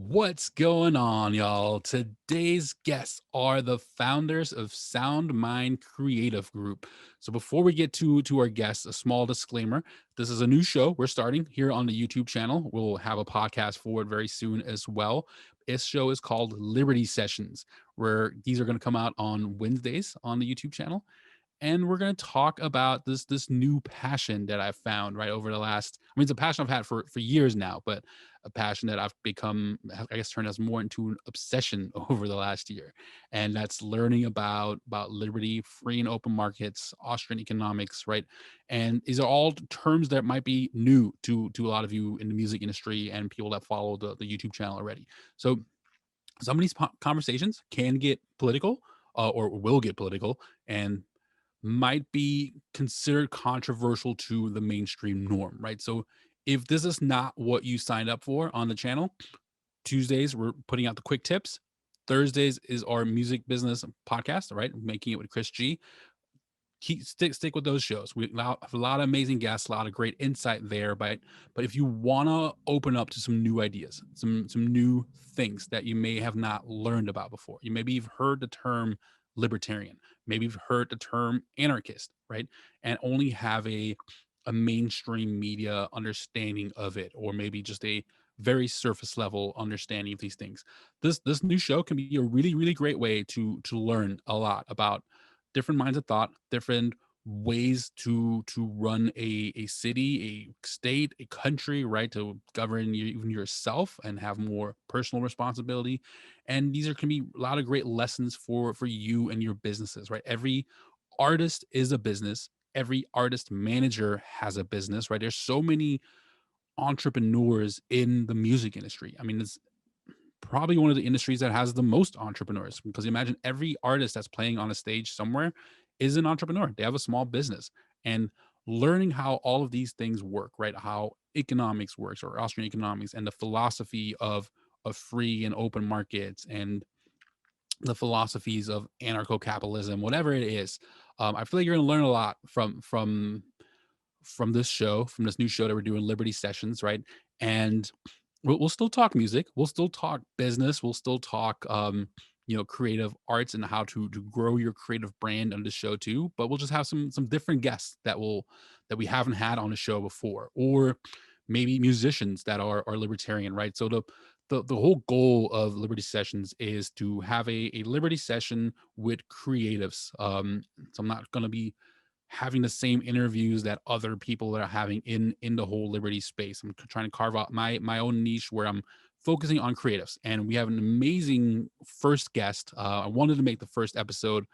What's going on, y'all? Today's guests are the founders of SoundMind Creative Group. So before we get to our guests, a small disclaimer. This is a new show we're starting here on the YouTube channel. We'll have a podcast for it very soon as well. This show is called Liberty Sessions, where these are going to come out on Wednesdays on the YouTube channel, and we're going to talk about this new passion that I've found right over the last. I mean, it's a passion I've had for years now, but a passion that I've become, I guess, turned us more into an obsession over the last year. And that's learning about liberty, free and open markets, Austrian economics, right? And these are all terms that might be new to a lot of you in the music industry and people that follow the YouTube channel already. So some of these conversations can get political, or will get political, and might be considered controversial to the mainstream norm, right? So if this is not what you signed up for on the channel, Tuesdays we're putting out the quick tips. Thursdays is our music business podcast, right? Making it with Chris G. Stick with those shows. We have a lot of amazing guests, a lot of great insight there. But if you want to open up to some new ideas, some new things that you may have not learned about before, maybe you've heard the term libertarian, maybe you've heard the term anarchist, right? And only have a mainstream media understanding of it, or maybe just a very surface level understanding of these things. This new show can be a really great way to learn a lot about different minds of thought, different ways to run a city, a state, a country, right? To govern even yourself and have more personal responsibility. And these are can be a lot of great lessons for you and your businesses, right? Every artist is a business. Every artist manager has a business, right? There's so many entrepreneurs in the music industry. I mean, it's probably one of the industries that has the most entrepreneurs, because imagine every artist that's playing on a stage somewhere is an entrepreneur. They have a small business. And learning how all of these things work, right? How economics works, or Austrian economics, and the philosophy of free and open markets, and the philosophies of anarcho-capitalism, whatever it is. I feel like you're going to learn a lot from this show, from this new show that we're doing, Liberty Sessions, right? And we'll still talk music, we'll still talk business, we'll still talk creative arts and how to grow your creative brand on the show too. But we'll just have some different guests that we haven't had on the show before, or maybe musicians that are libertarian, right? So the whole goal of Liberty Sessions is to have a Liberty session with creatives. So I'm not going to be having the same interviews that other people are having in the whole liberty space. I'm trying to carve out my own niche where I'm focusing on creatives. And we have an amazing first guest. I wanted to make the first episode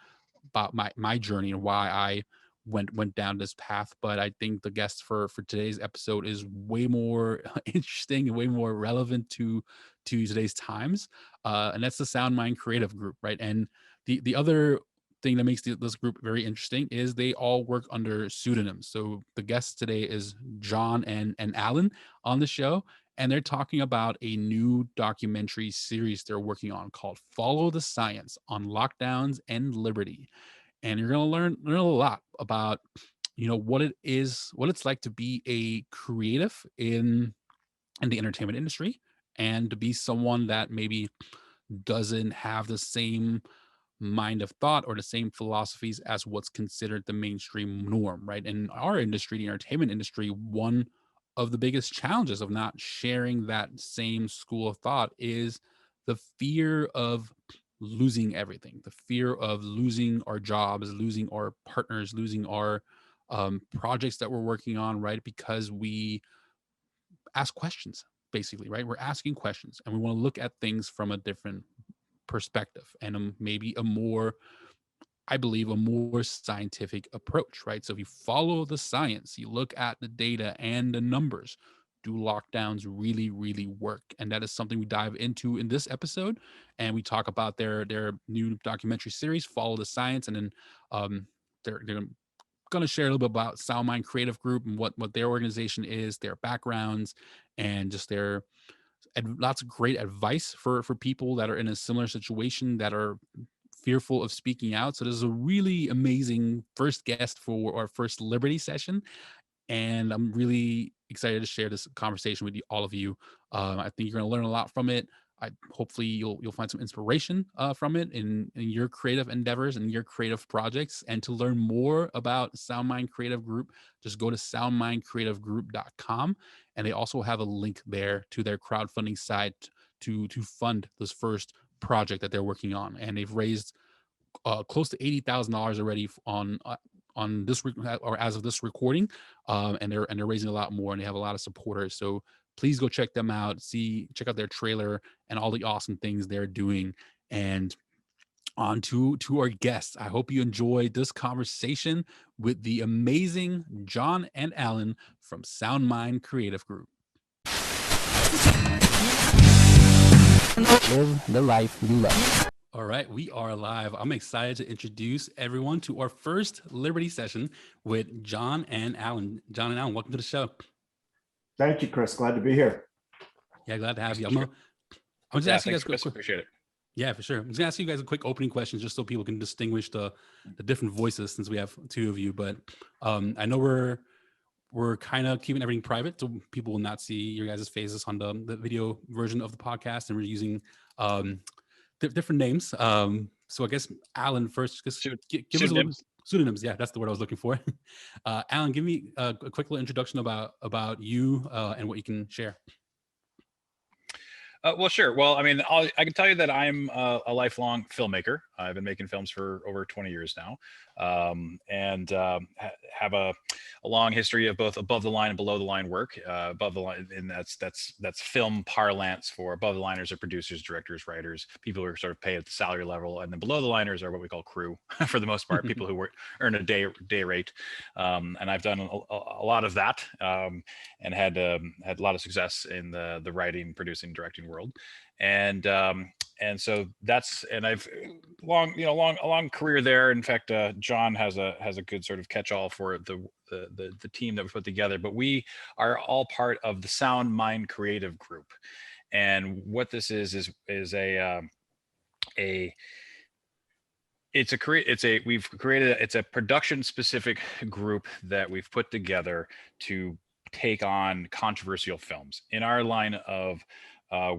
about my journey and why I went down this path, but I think the guest for today's episode is way more interesting and way more relevant to today's times. And that's the SoundMind Creative Group, right? And the other thing that makes this group very interesting is they all work under pseudonyms. So the guest today is John and Alan on the show, and they're talking about a new documentary series they're working on called Follow the Science on Lockdowns and Liberty. And you're going to learn a lot about what it is, what it's like to be a creative in the entertainment industry, and to be someone that maybe doesn't have the same mind of thought or the same philosophies as what's considered the mainstream norm, right? In our industry, the entertainment industry, one of the biggest challenges of not sharing that same school of thought is the fear of losing everything, the fear of losing our jobs, losing our partners, losing our projects that we're working on, right? Because we ask questions, basically, right? We're asking questions and we want to look at things from a different perspective, and maybe a more, I believe, a more scientific approach, right? So if you follow the science, you look at the data and the numbers, do lockdowns really work? And that is something we dive into in this episode. And we talk about their new documentary series, Follow the Science. And then they're going to share a little bit about SoundMind Creative Group and what their organization is, their backgrounds, and just their lots of great advice for people that are in a similar situation, that are fearful of speaking out. So this is a really amazing first guest for our first Liberty session, and I'm really excited to share this conversation with you, all of you. I think you're going to learn a lot from it. hopefully you'll find some inspiration from it in your creative endeavors and your creative projects. And to learn more about SoundMind Creative Group, just go to soundmindcreativegroup.com, and they also have a link there to their crowdfunding site to fund this first project that they're working on. And they've raised close to $80,000 already on this or as of this recording, and they're raising a lot more, and they have a lot of supporters. So please go check them out. Check out their trailer and all the awesome things they're doing. And on to our guests. I hope you enjoyed this conversation with the amazing John and Alan from SoundMind Creative Group. Live the life you love. All right, we are live. I'm excited to introduce everyone to our first Liberty session with John and Alan. John and Alan, welcome to the show. Thank you, Chris. Glad to be here. Yeah, glad to have you. I'm just asking you guys. Chris, appreciate it. Yeah, for sure. I'm just gonna ask you guys a quick opening question, just so people can distinguish the different voices, since we have two of you. But I know we're kind of keeping everything private, so people will not see your guys' faces on the video version of the podcast, and we're using different names. So I guess Alan first, just give us a little pseudonyms. Yeah, that's the word I was looking for. Alan, give me a quick little introduction about you and what you can share. Well, sure. Well, I mean, I can tell you that I'm a lifelong filmmaker. I've been making films for over 20 years now, and have a long history of both above the line and below the line work. Above the line, and that's film parlance for above the liners are producers, directors, writers, people who are sort of paid at the salary level, and then below the liners are what we call crew, for the most part, people who earn a day rate. And I've done a lot of that, and had a lot of success in the writing, producing, directing world. And so and I've a long career there. In fact, John has a good sort of catch-all for the team that we put together, but we are all part of the SoundMind Creative Group. And what this is it's a production specific group that we've put together to take on controversial films. In our line of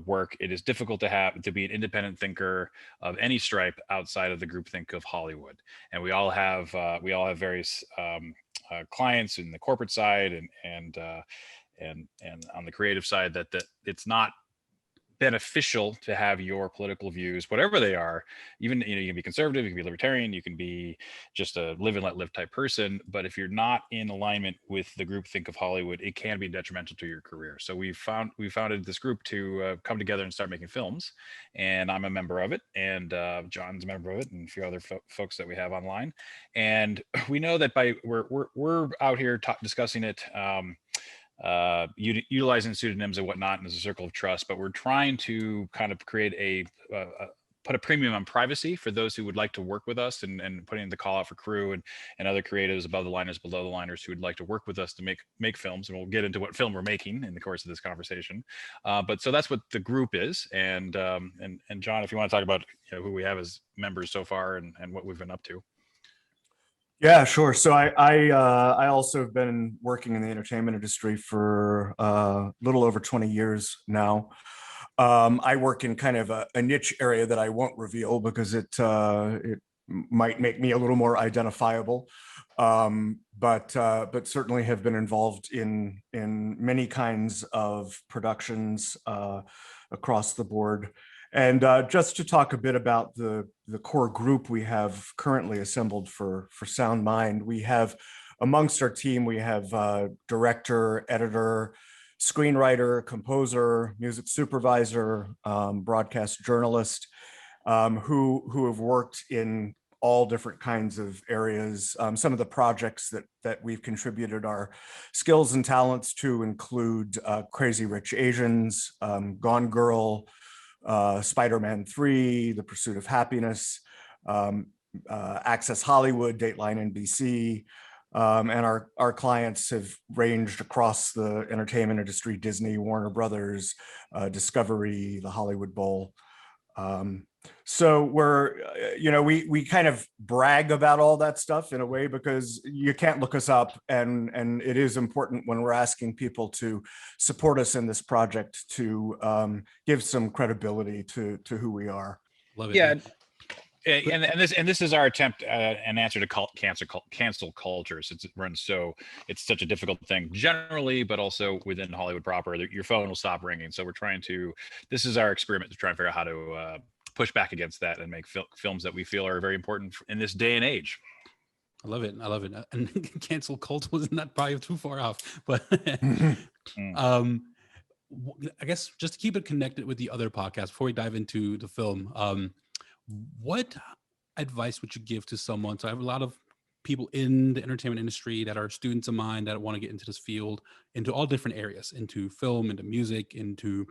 work, it is difficult to be an independent thinker of any stripe outside of the groupthink of Hollywood. And we all have various clients in the corporate side and on the creative side that it's not beneficial to have your political views, whatever they are. Even, you can be conservative, you can be libertarian, you can be just a live and let live type person. But if you're not in alignment with the groupthink of Hollywood, it can be detrimental to your career. So we founded this group to come together and start making films. And I'm a member of it, and John's a member of it, and a few other folks that we have online. And we know that we're out here discussing it, utilizing pseudonyms and whatnot, and as a circle of trust, but we're trying to kind of create put a premium on privacy for those who would like to work with us, and putting the call out for crew and other creatives above the liners, below the liners, who would like to work with us to make films. And we'll get into what film we're making in the course of this conversation. But so that's what the group is. And John, if you want to talk about who we have as members so far and what we've been up to. Yeah, sure. So I also have been working in the entertainment industry for a little over 20 years now. I work in kind of a niche area that I won't reveal because it might make me a little more identifiable. But certainly have been involved in many kinds of productions across the board. And just to talk a bit about the core group we have currently assembled for SoundMind, we have amongst our team, we have director, editor, screenwriter, composer, music supervisor, broadcast journalist, who have worked in all different kinds of areas. Some of the projects that we've contributed our skills and talents to include Crazy Rich Asians, Gone Girl, Spider-Man 3, The Pursuit of Happiness, Access Hollywood, Dateline NBC, and our clients have ranged across the entertainment industry: Disney, Warner Brothers, Discovery, the Hollywood Bowl. So we're, we kind of brag about all that stuff in a way because you can't look us up, and it is important when we're asking people to support us in this project to give some credibility to who we are. Love it. Yeah, But- and this is our attempt an answer to cancel culture, since it runs it's such a difficult thing generally, but also within Hollywood proper. Your phone will stop ringing, so we're trying to. This is our experiment to try and figure out how to push back against that and make films that we feel are very important in this day and age. I love it. I love it. And cancel cult wasn't that probably too far off, but um, I guess just to keep it connected with the other podcast before we dive into the film, what advice would you give to someone? So I have a lot of people in the entertainment industry that are students of mine that want to get into this field, into all different areas, into film, into music, into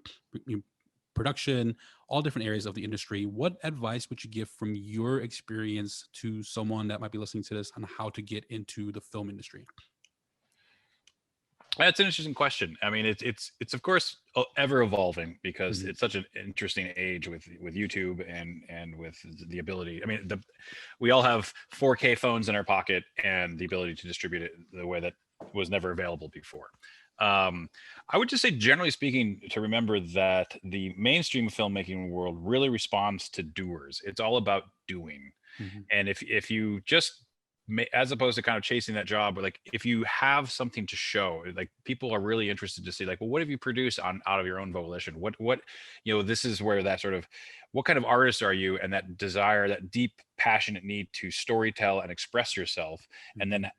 production, all different areas of the industry. What advice would you give from your experience to someone that might be listening to this on how to get into the film industry? That's an interesting question. I mean, it's of course ever evolving, because Mhm. it's such an interesting age with YouTube and with the ability. I mean, we all have 4K phones in our pocket and the ability to distribute it the way that was never available before. I would just say, generally speaking, to remember that the mainstream filmmaking world really responds to doers. It's all about doing. Mhm. And if you just as opposed to kind of chasing that job, like if you have something to show, like people are really interested to see, like, well, what have you produced out of your own volition? What this is where that sort of, what kind of artist are you, and that desire, that deep passionate need to storytell and express yourself, and then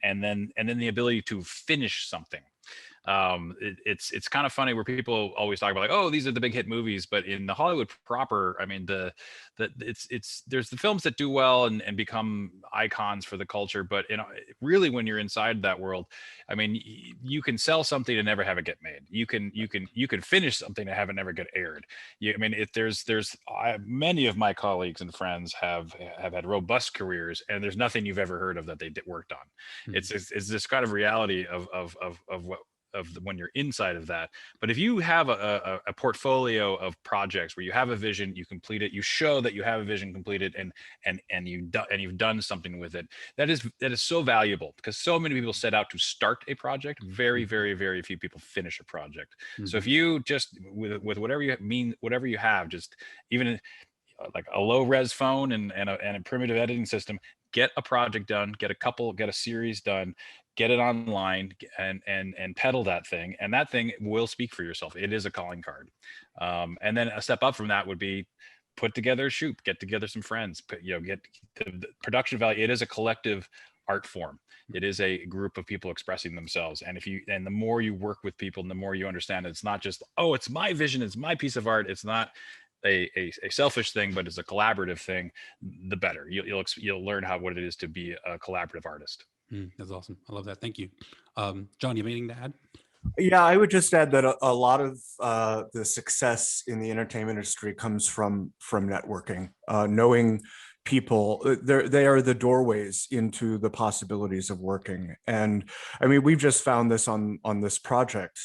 the ability to finish something. It's kind of funny where people always talk about, like, oh, these are the big hit movies, but in the Hollywood proper, I mean, it's there's the films that do well and become icons for the culture, but really, when you're inside that world, I mean, you can sell something and never have it get made. You can finish something and have it never get aired. I mean, many of my colleagues and friends have had robust careers, and there's nothing you've ever heard of that they worked on. Mhm. It's this kind of reality of what when you're inside of that. But if you have a portfolio of projects where you have a vision, you complete it, you show that you have a vision completed, and you've done something with it, that is so valuable, because so many people set out to start a project. Very, very, very few people finish a project. So if Mhm. you just, with whatever you have, just even like a low res phone and a primitive editing system, get a project done, get a series done, get it online, and peddle that thing, and that thing will speak for yourself. It is a calling card. And then a step up from that would be put together a shoot, get together some friends, get the production value. It is a collective art form. It is a group of people expressing themselves. And the more you work with people, and the more you understand, it's not just, oh, it's my vision, it's my piece of art. It's not a selfish thing, but it's a collaborative thing. The better you'll learn what it is to be a collaborative artist. That's awesome. I love that. Thank you. John, you have anything to add? Yeah, I would just add that a lot of the success in the entertainment industry comes from networking, knowing people. They are the doorways into the possibilities of working. And I mean, we've just found this on this project.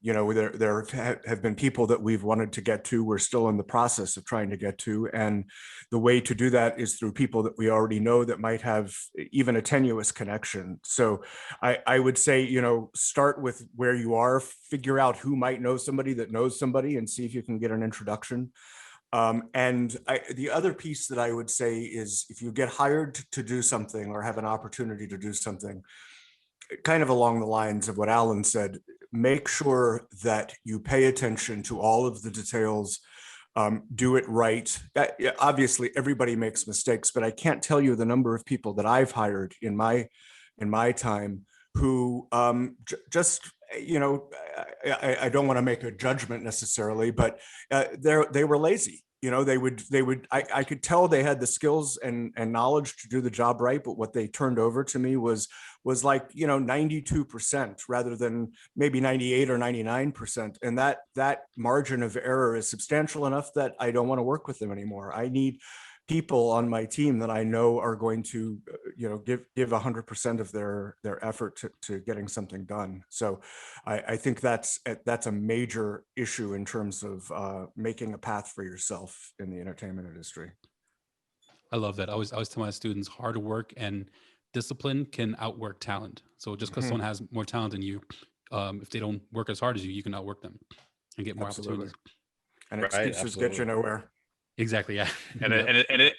There have been people that we've wanted to get to. We're still in the process of trying to get to, and the way to do that is through people that we already know that might have even a tenuous connection. So I would say, start with where you are, figure out who might know somebody that knows somebody, and see if you can get an introduction. The other piece that I would say is, if you get hired to do something or have an opportunity to do something, kind of along the lines of what Alan said, make sure that you pay attention to all of the details. Do it right. Obviously, everybody makes mistakes, but I can't tell you the number of people that I've hired in my time who just, I don't want to make a judgment necessarily, but they were lazy. I could tell they had the skills and knowledge to do the job right, but what they turned over to me was like 92% rather than maybe 98 or 99%, and that margin of error is substantial enough that I don't want to work with them anymore. I need people on my team that I know are going to, give 100% of their effort to getting something done. So I think that's a major issue in terms of making a path for yourself in the entertainment industry. I love that. I always tell my students hard work and discipline can outwork talent. So just because Mhm. someone has more talent than you, if they don't work as hard as you can outwork them and get more Absolutely. opportunities. And Right, excuses get you absolutely. nowhere. Exactly. Yeah. And Yep.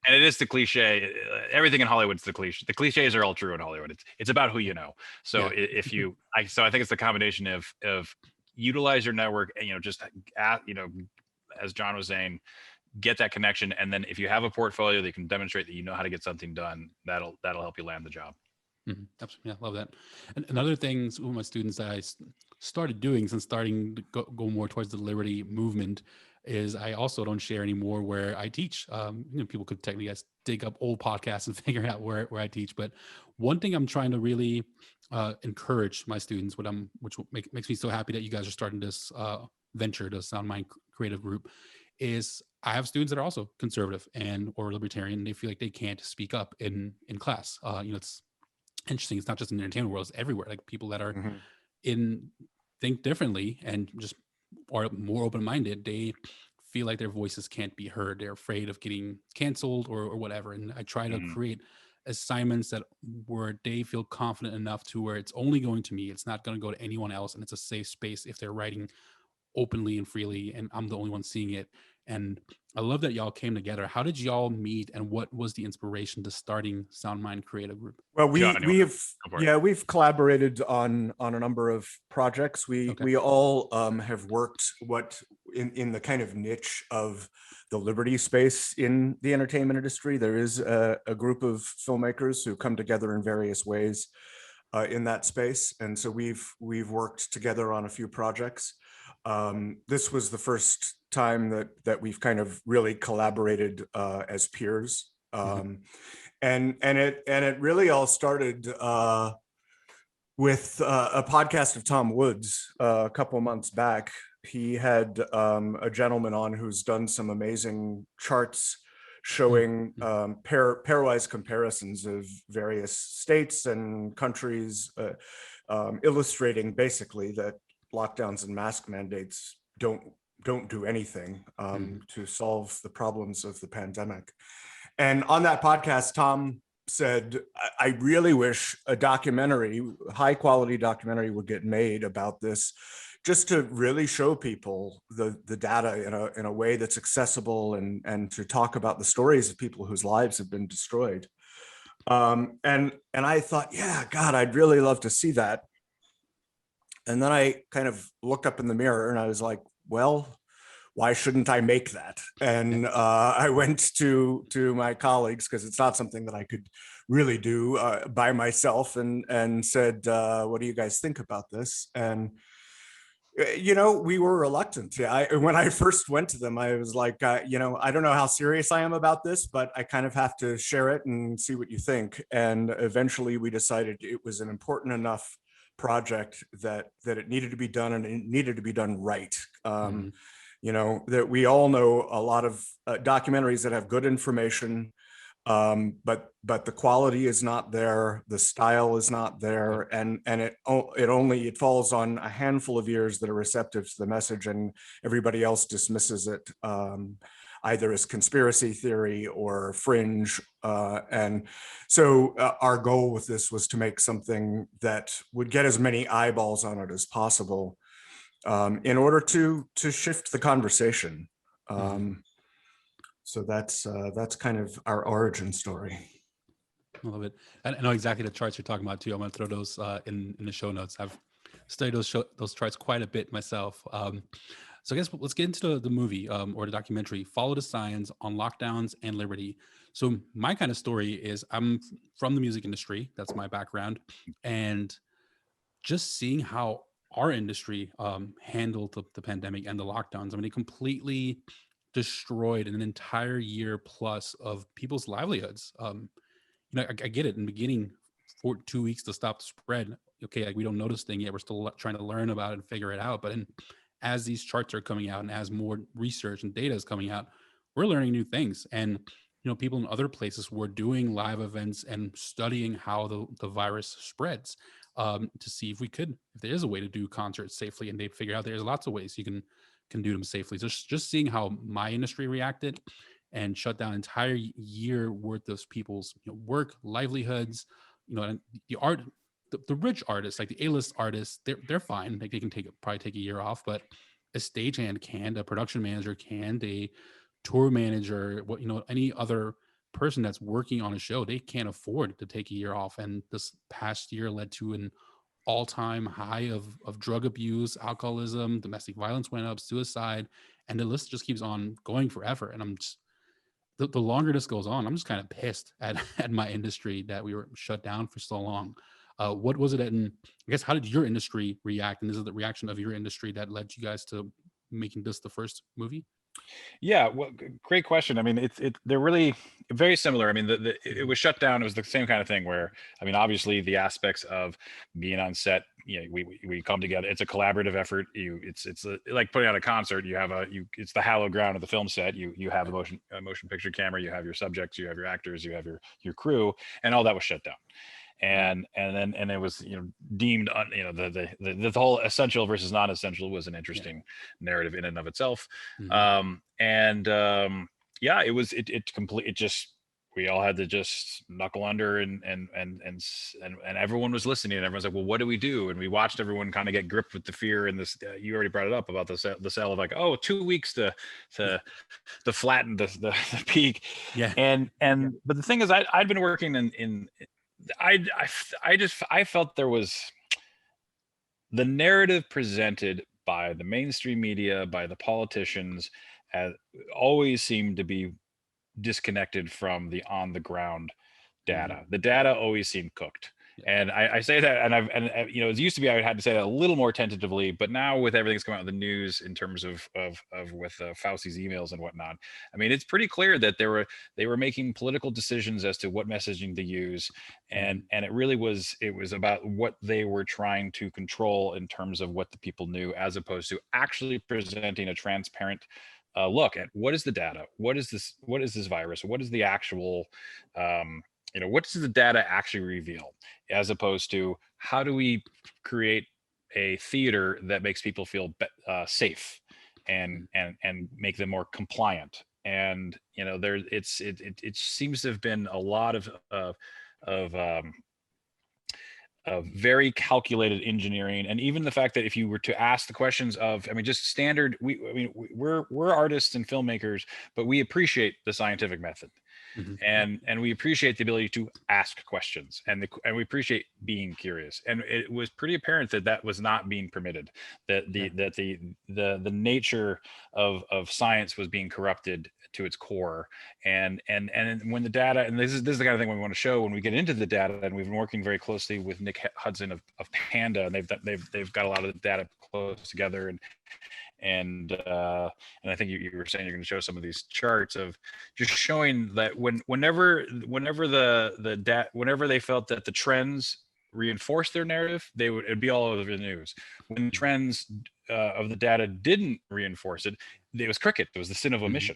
it is the cliche. Everything in Hollywood's the cliche. The cliches are all true in Hollywood. It's about who you know. So Yeah. I think it's the combination of utilize your network and just as John was saying, get that connection, and then if you have a portfolio that you can demonstrate that you know how to get something done, that'll help you land the job. Absolutely. Yeah, love that. And another thing with my students that I started doing since starting to go more towards the liberty movement is I also don't share anymore where I teach. People could technically dig up old podcasts and figure out where I teach. But one thing I'm trying to really encourage my students, which makes me so happy that you guys are starting this venture, the SoundMind Creative Group, is I have students that are also conservative or libertarian. And they feel like they can't speak up in class. It's interesting. It's not just in the entertainment world; it's everywhere. Like people that are Mhm. think differently and just are more open-minded, they feel like their voices can't be heard. They're afraid of getting canceled or whatever. And I try to Mhm. create assignments that where they feel confident enough to where it's only going to me. It's not going to go to anyone else, and it's a safe space if they're writing openly and freely, and I'm the only one seeing it. And I love that y'all came together. How did y'all meet, and what was the inspiration to starting SoundMind Creative Group? Well, John, you want to go for it? we've collaborated on a number of projects. Okay. We all have worked in the kind of niche of the liberty space in the entertainment industry. There is a group of filmmakers who come together in various ways in that space, and so we've worked together on a few projects. This was the first time that we've kind of really collaborated as peers. And it really all started with a podcast of Tom Woods a couple of months back. He had a gentleman on who's done some amazing charts showing pairwise comparisons of various states and countries, illustrating basically that lockdowns and mask mandates don't do anything to solve the problems of the pandemic. And on that podcast, Tom said, I really wish a documentary, high quality documentary, would get made about this, just to really show people the data in a way that's accessible, and to talk about the stories of people whose lives have been destroyed. And I thought, yeah, God, I'd really love to see that. And then I kind of looked up in the mirror and I was like, well, why shouldn't I make that? And I went to my colleagues, because it's not something that I could really do by myself, and said, what do you guys think about this? And we were reluctant. When I first went to them, I was like, I don't know how serious I am about this, but I kind of have to share it and see what you think. And eventually we decided it was an important enough project that it needed to be done, and it needed to be done right. That we all know a lot of documentaries that have good information, but the quality is not there, the style is not there, and it falls on a handful of ears that are receptive to the message, and everybody else dismisses it either as conspiracy theory or fringe. And so our goal with this was to make something that would get as many eyeballs on it as possible, in order to shift the conversation. So that's kind of our origin story. I love it. I know exactly the charts you're talking about too. I'm going to throw those in the show notes. I've studied those charts quite a bit myself. So I guess let's get into the movie or the documentary, Follow the Signs on Lockdowns and Liberty. So my kind of story is I'm from the music industry. That's my background. And just seeing how our industry handled the pandemic and the lockdowns. I mean, it completely destroyed an entire year plus of people's livelihoods. I get it in the beginning for 2 weeks to stop the spread. Okay, like we don't know this thing yet. We're still trying to learn about it and figure it out. But as these charts are coming out and as more research and data is coming out, we're learning new things. And people in other places were doing live events and studying how the virus spreads, to see if there is a way to do concerts safely. And they figured out there's lots of ways you can do them safely. Just seeing how my industry reacted and shut down an entire year worth of people's work, livelihoods, and the art, the rich artists, like the A-list artists, they're fine. Like they can probably take a year off, but a stagehand can, a production manager can, a tour manager, any other person that's working on a show, they can't afford to take a year off. And this past year led to an all-time high of drug abuse, alcoholism, domestic violence went up, suicide, and the list just keeps on going forever. And I'm just the longer this goes on, I'm just kind of pissed at at my industry that we were shut down for so long. What was it? And I guess how did your industry react? And this is the reaction of your industry that led you guys to making this the first movie? Yeah, well, great question. I mean, they're really very similar. I mean, it was shut down. It was the same kind of thing where, I mean, obviously the aspects of being on set, we come together. It's a collaborative effort. It's like putting on a concert. It's the hallowed ground of the film set. You have a motion picture camera. You have your subjects. You have your actors. You have your crew, and all that was shut down. And it was deemed the whole essential versus non-essential was an interesting narrative in and of itself. Yeah, it just, we all had to just knuckle under, and everyone was listening, and everyone's like, well, what do we do? And we watched everyone kind of get gripped with the fear, and this you already brought it up about the sale of like, 2 weeks to flatten the peak. But the thing is, I'd been working in I felt there was the narrative presented by the mainstream media, by the politicians, always seemed to be disconnected from the on the ground data. The data always seemed cooked. And I say that, and it used to be I had to say that a little more tentatively, but now with everything that's coming out of the news in terms of with Fauci's emails and whatnot, I mean, it's pretty clear that they were making political decisions as to what messaging to use, and it was about what they were trying to control in terms of what the people knew, as opposed to actually presenting a transparent look at what is the data, what is this virus, what is the actual what does the data actually reveal, as opposed to how do we create a theater that makes people feel safe and make them more compliant. And it seems to have been a lot of very calculated engineering, and even the fact that if you were to ask the questions of, I mean, just standard, we're artists and filmmakers, but we appreciate the scientific method. And we appreciate the ability to ask questions, and we appreciate being curious. And it was pretty apparent that was not being permitted, that the nature of science was being corrupted to its core. And when the data, and this is the kind of thing we want to show when we get into the data, and we've been working very closely with Nick Hudson of Panda, and they've got a lot of the data close together, and I think you were saying you're going to show some of these charts of just showing that whenever they felt that the trends reinforced their narrative, it'd be all over the news. When the trends of the data didn't reinforce it, it was cricket. It was the sin of omission.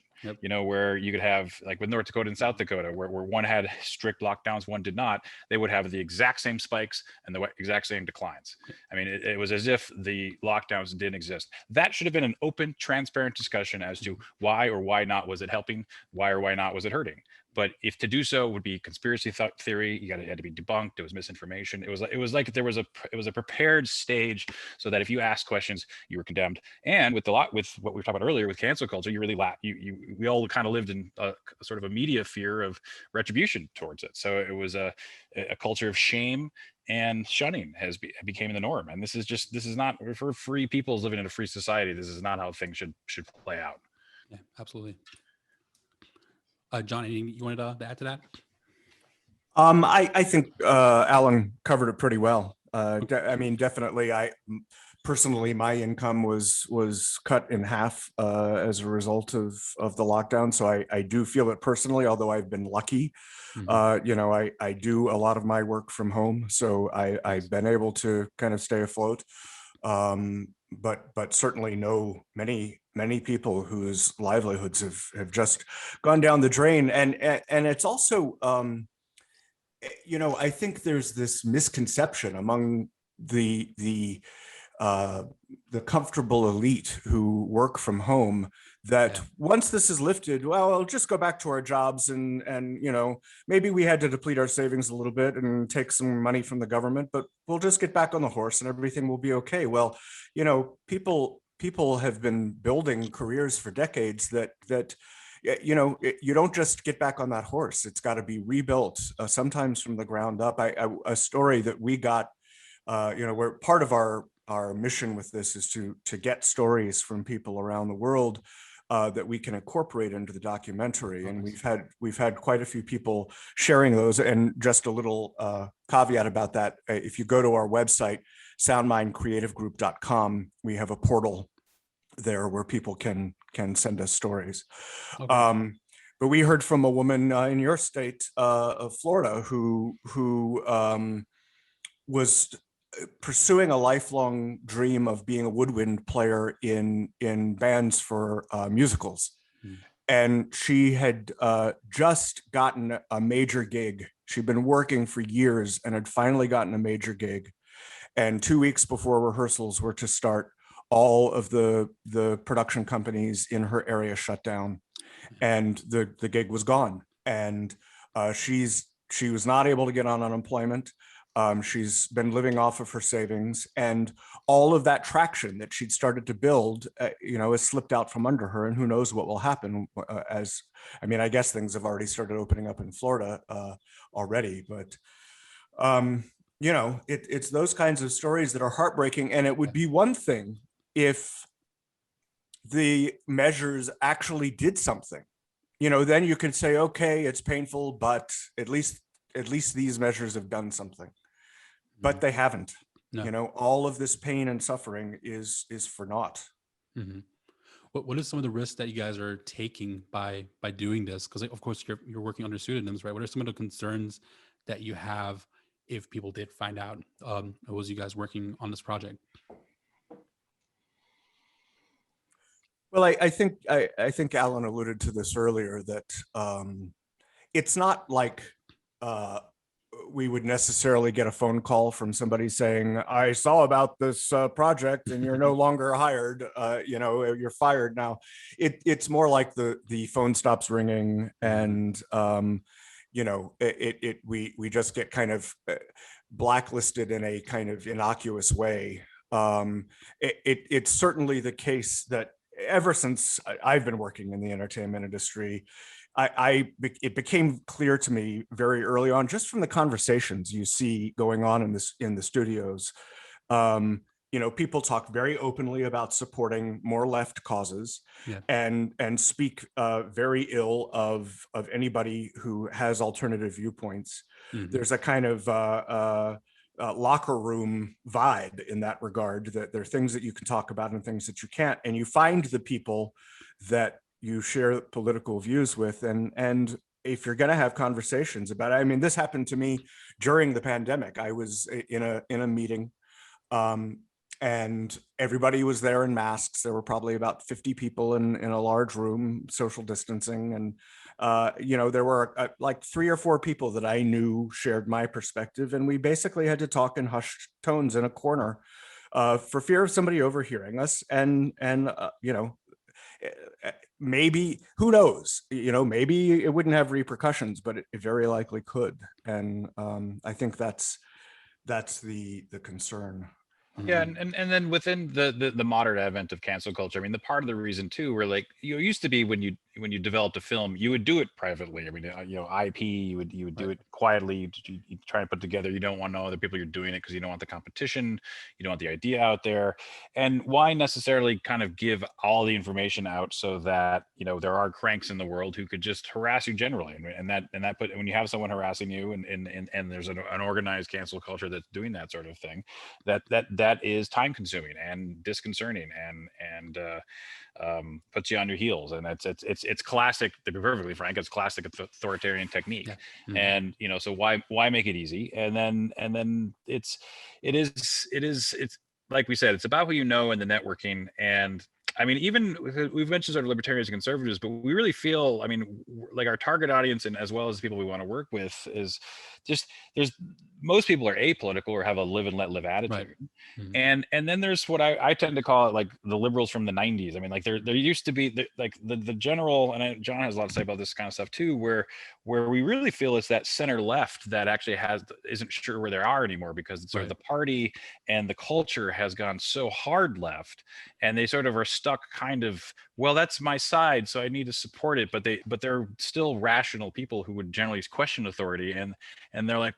Where you could have, like with North Dakota and South Dakota, where one had strict lockdowns, one did not. They would have the exact same spikes and the exact same declines. I mean, it was as if the lockdowns didn't exist. That should have been an open, transparent discussion as to why or why not was it helping, why or why not was it hurting. But if to do so would be conspiracy theory, it had to be debunked. It was misinformation. It was like it was a prepared stage, so that if you asked questions, you were condemned. And with what we were talking about earlier with cancel culture, you really we all kind of lived in a sort of a media fear of retribution towards it. So it was a culture of shame, and shunning became the norm. And this is not for free peoples living in a free society. This is not how things should play out. Yeah, absolutely. John, anything you wanted to add to that? I think Alan covered it pretty well. I mean, definitely. Personally, my income was cut in half as a result of the lockdown. So I do feel it personally, although I've been lucky. I do a lot of my work from home, so I've been able to kind of stay afloat. But certainly know many many people whose livelihoods have just gone down the drain. And it's also, I think there's this misconception among the uh, the comfortable elite who work from home that Yeah. once this is lifted, well, I'll just go back to our jobs and maybe we had to deplete our savings a little bit and take some money from the government, but we'll just get back on the horse and everything will be okay. Well, people have been building careers for decades that you don't just get back on that horse. It's got to be rebuilt, sometimes from the ground up. A story that we got, where part of our mission with this is to get stories from people around the world that we can incorporate into the documentary. And we've had quite a few people sharing those. And just a little caveat about that: if you go to our website, SoundMindCreativeGroup.com, we have a portal there where people can send us stories. Okay. But we heard from a woman in your state of Florida who was pursuing a lifelong dream of being a woodwind player in bands for musicals. Mm. And she had just gotten a major gig. She'd been working for years and had finally gotten a major gig. And 2 weeks before rehearsals were to start, all of the production companies in her area shut down, and the gig was gone. And she was not able to get on unemployment. She's been living off of her savings, and all of that traction that she'd started to build, has slipped out from under her. And who knows what will happen? I guess things have already started opening up in Florida already, but it's those kinds of stories that are heartbreaking. And it would be one thing if the measures actually did something. Then you could say, okay, it's painful, but at least these measures have done something. But they haven't. No. All of this pain and suffering is for naught. Mm-hmm. What are some of the risks that you guys are taking by doing this? Because of course you're working under pseudonyms, right? What are some of the concerns that you have if people did find out it was you guys working on this project? Well, I think Alan alluded to this earlier, that it's not like we would necessarily get a phone call from somebody saying, I saw about this project and you're no longer hired, you're fired now. It's more like the phone stops ring, and we just get kind of blacklisted in a kind of innocuous way. It's certainly the case that ever since I've been working in the entertainment industry, it became clear to me very early on, just from the conversations you see going on in the studios. People talk very openly about supporting more left causes, Yeah. and speak very ill of anybody who has alternative viewpoints. Mm-hmm. There's a kind of locker room vibe in that regard, that there are things that you can talk about and things that you can't, and you find the people that you share political views with. And if you're going to have conversations about it, this happened to me during the pandemic. I was in a meeting, and everybody was there in masks. There were probably about 50 people in a large room, social distancing. And there were like 3 or 4 people that I knew shared my perspective, and we basically had to talk in hushed tones in a corner for fear of somebody overhearing us. And maybe, who knows, maybe it wouldn't have repercussions, but it very likely could. And I think that's the concern. Yeah, and then within the modern advent of cancel culture, the part of the reason too, where like used to be when you developed a film, you would do it privately. IP, you would do it quietly. You try to put together. You don't want to know other people you're doing it because you don't want the competition. You don't want the idea out there. And why necessarily kind of give all the information out so that there are cranks in the world who could just harass you generally, and that put, when you have someone harassing you and there's an organized cancel culture that's doing that sort of thing, that is time consuming and disconcerting and puts you on your heels. And it's classic, to be perfectly frank, it's classic authoritarian technique. Yeah. Mm-hmm. And so why make it easy? And then it's like we said, it's about who you know and the networking. And I mean, even we've mentioned sort of libertarians and conservatives, but we really feel, I mean, like our target audience and as well as the people we want to work with is just, there's, most people are apolitical or have a live and let live Right. attitude. Mhm. And then there's what I tend to call it like the liberals from the 90s. I mean, like there used to be like the general, and John has a lot to say about this kind of stuff too, where we really feel it's that center left that actually isn't sure where they are anymore, because it's sort of Right. the party and the culture has gone so hard left, and they sort of are stuck kind of, well, that's my side, so I need to support it, but they're still rational people who would generally question authority, and they're like,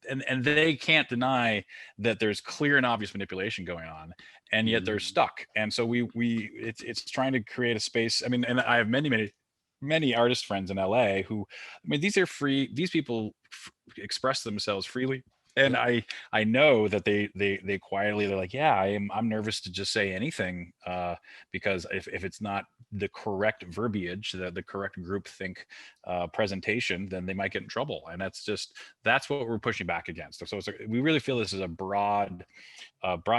and they can't deny that there's clear and obvious manipulation going on, and yet they're Mhm. stuck. And so it's trying to create a space. I mean, and I have many artist friends in LA who, I mean, these people express themselves freely, and Yep. I know that they quietly, they're like, yeah, I'm nervous to just say anything, because if it's not the correct verbiage, the correct groupthink presentation, then they might get in trouble. And that's what we're pushing back against. So we really feel this is a broad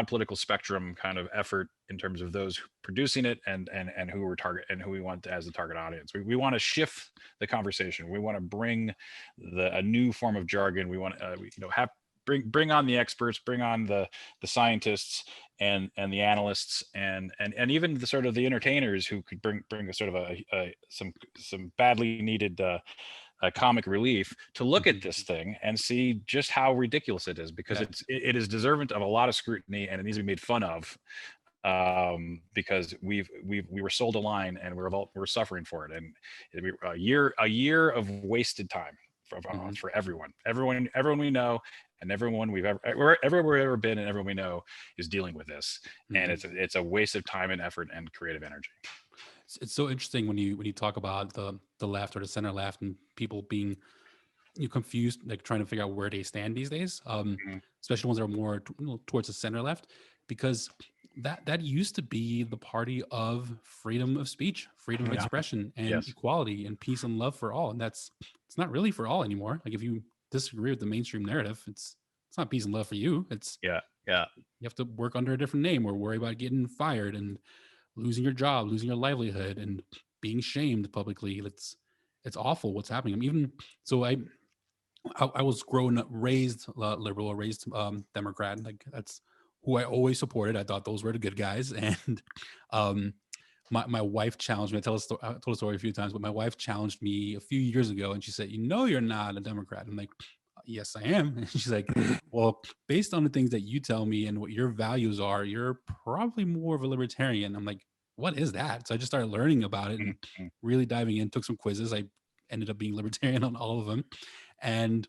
political spectrum kind of effort in terms of those producing it, and who we're target and who we want as the target audience. We want to shift the conversation. We want to bring a new form of jargon. We want to have bring on the experts, bring on the scientists and the analysts, and even the sort of the entertainers who could bring a sort of some badly needed comic relief to look at Mhm. this thing and see just how ridiculous it is, because Yeah. it is deserving of a lot of scrutiny, and it needs to be made fun of, because we were sold a line, and we're suffering for it, and it'd be a year of wasted time Mhm. for everyone we know, and everyone everywhere we've ever been, and everyone we know is dealing with this, and Mhm. it's a waste of time and effort and creative energy. It's so interesting when you talk about the left or the center left and people being confused, like trying to figure out where they stand these days. Mhm. Especially ones that are more towards the center left, because that used to be the party of freedom of speech, freedom of Yeah. expression, and Yes. equality and peace and love for all. And it's not really for all anymore. Like if you disagree with the mainstream narrative, it's not peace and love for you. It's Yeah. Yeah. you have to work under a different name or worry about getting fired and losing your job, losing your livelihood, and being shamed publicly. It's awful what's happening. Even so, I was raised liberal, or raised Democrat. Like that's who I always supported. I thought those were the good guys. And um, my wife challenged me. I told a story a few times, but my wife challenged me a few years ago, and she said, you're not a Democrat." I'm like, "Yes, I am." And she's like, "Well, based on the things that you tell me and what your values are, you're probably more of a libertarian." I'm like, "What is that?" So I just started learning about it and Mhm. really diving in. Took some quizzes. I ended up being libertarian on all of them, and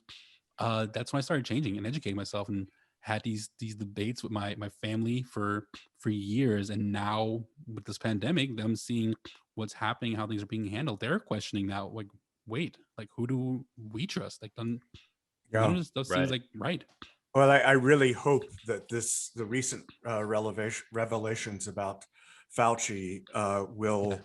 that's when I started changing and educating myself, and had these debates with my family for years. And now with this pandemic, them seeing what's happening, how things are being handled, they're questioning now. Like, wait, like who do we trust? Like, none Yeah. of this stuff seems Right. like right. Well, I really hope that the recent revelations about Fauci Yeah. will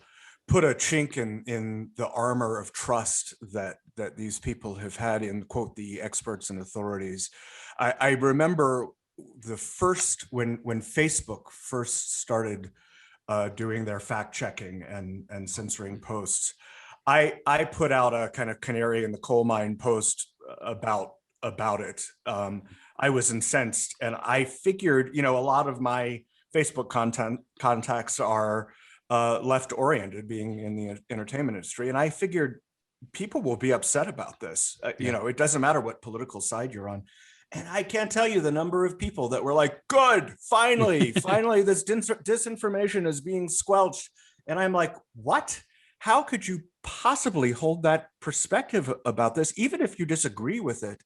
put a chink in the armor of trust that these people have had in, quote, the experts and authorities. I remember the first when Facebook first started doing their fact checking and censoring posts. I put out a kind of canary in the coal mine post about it. I was incensed, and I figured, a lot of my Facebook contacts are left oriented, being in the entertainment industry, and I figured people will be upset about this. Yeah. It doesn't matter what political side you're on. And I can't tell you the number of people that were like, good, finally, this disinformation is being squelched. And I'm like, what? How could you possibly hold that perspective about this, even if you disagree with it?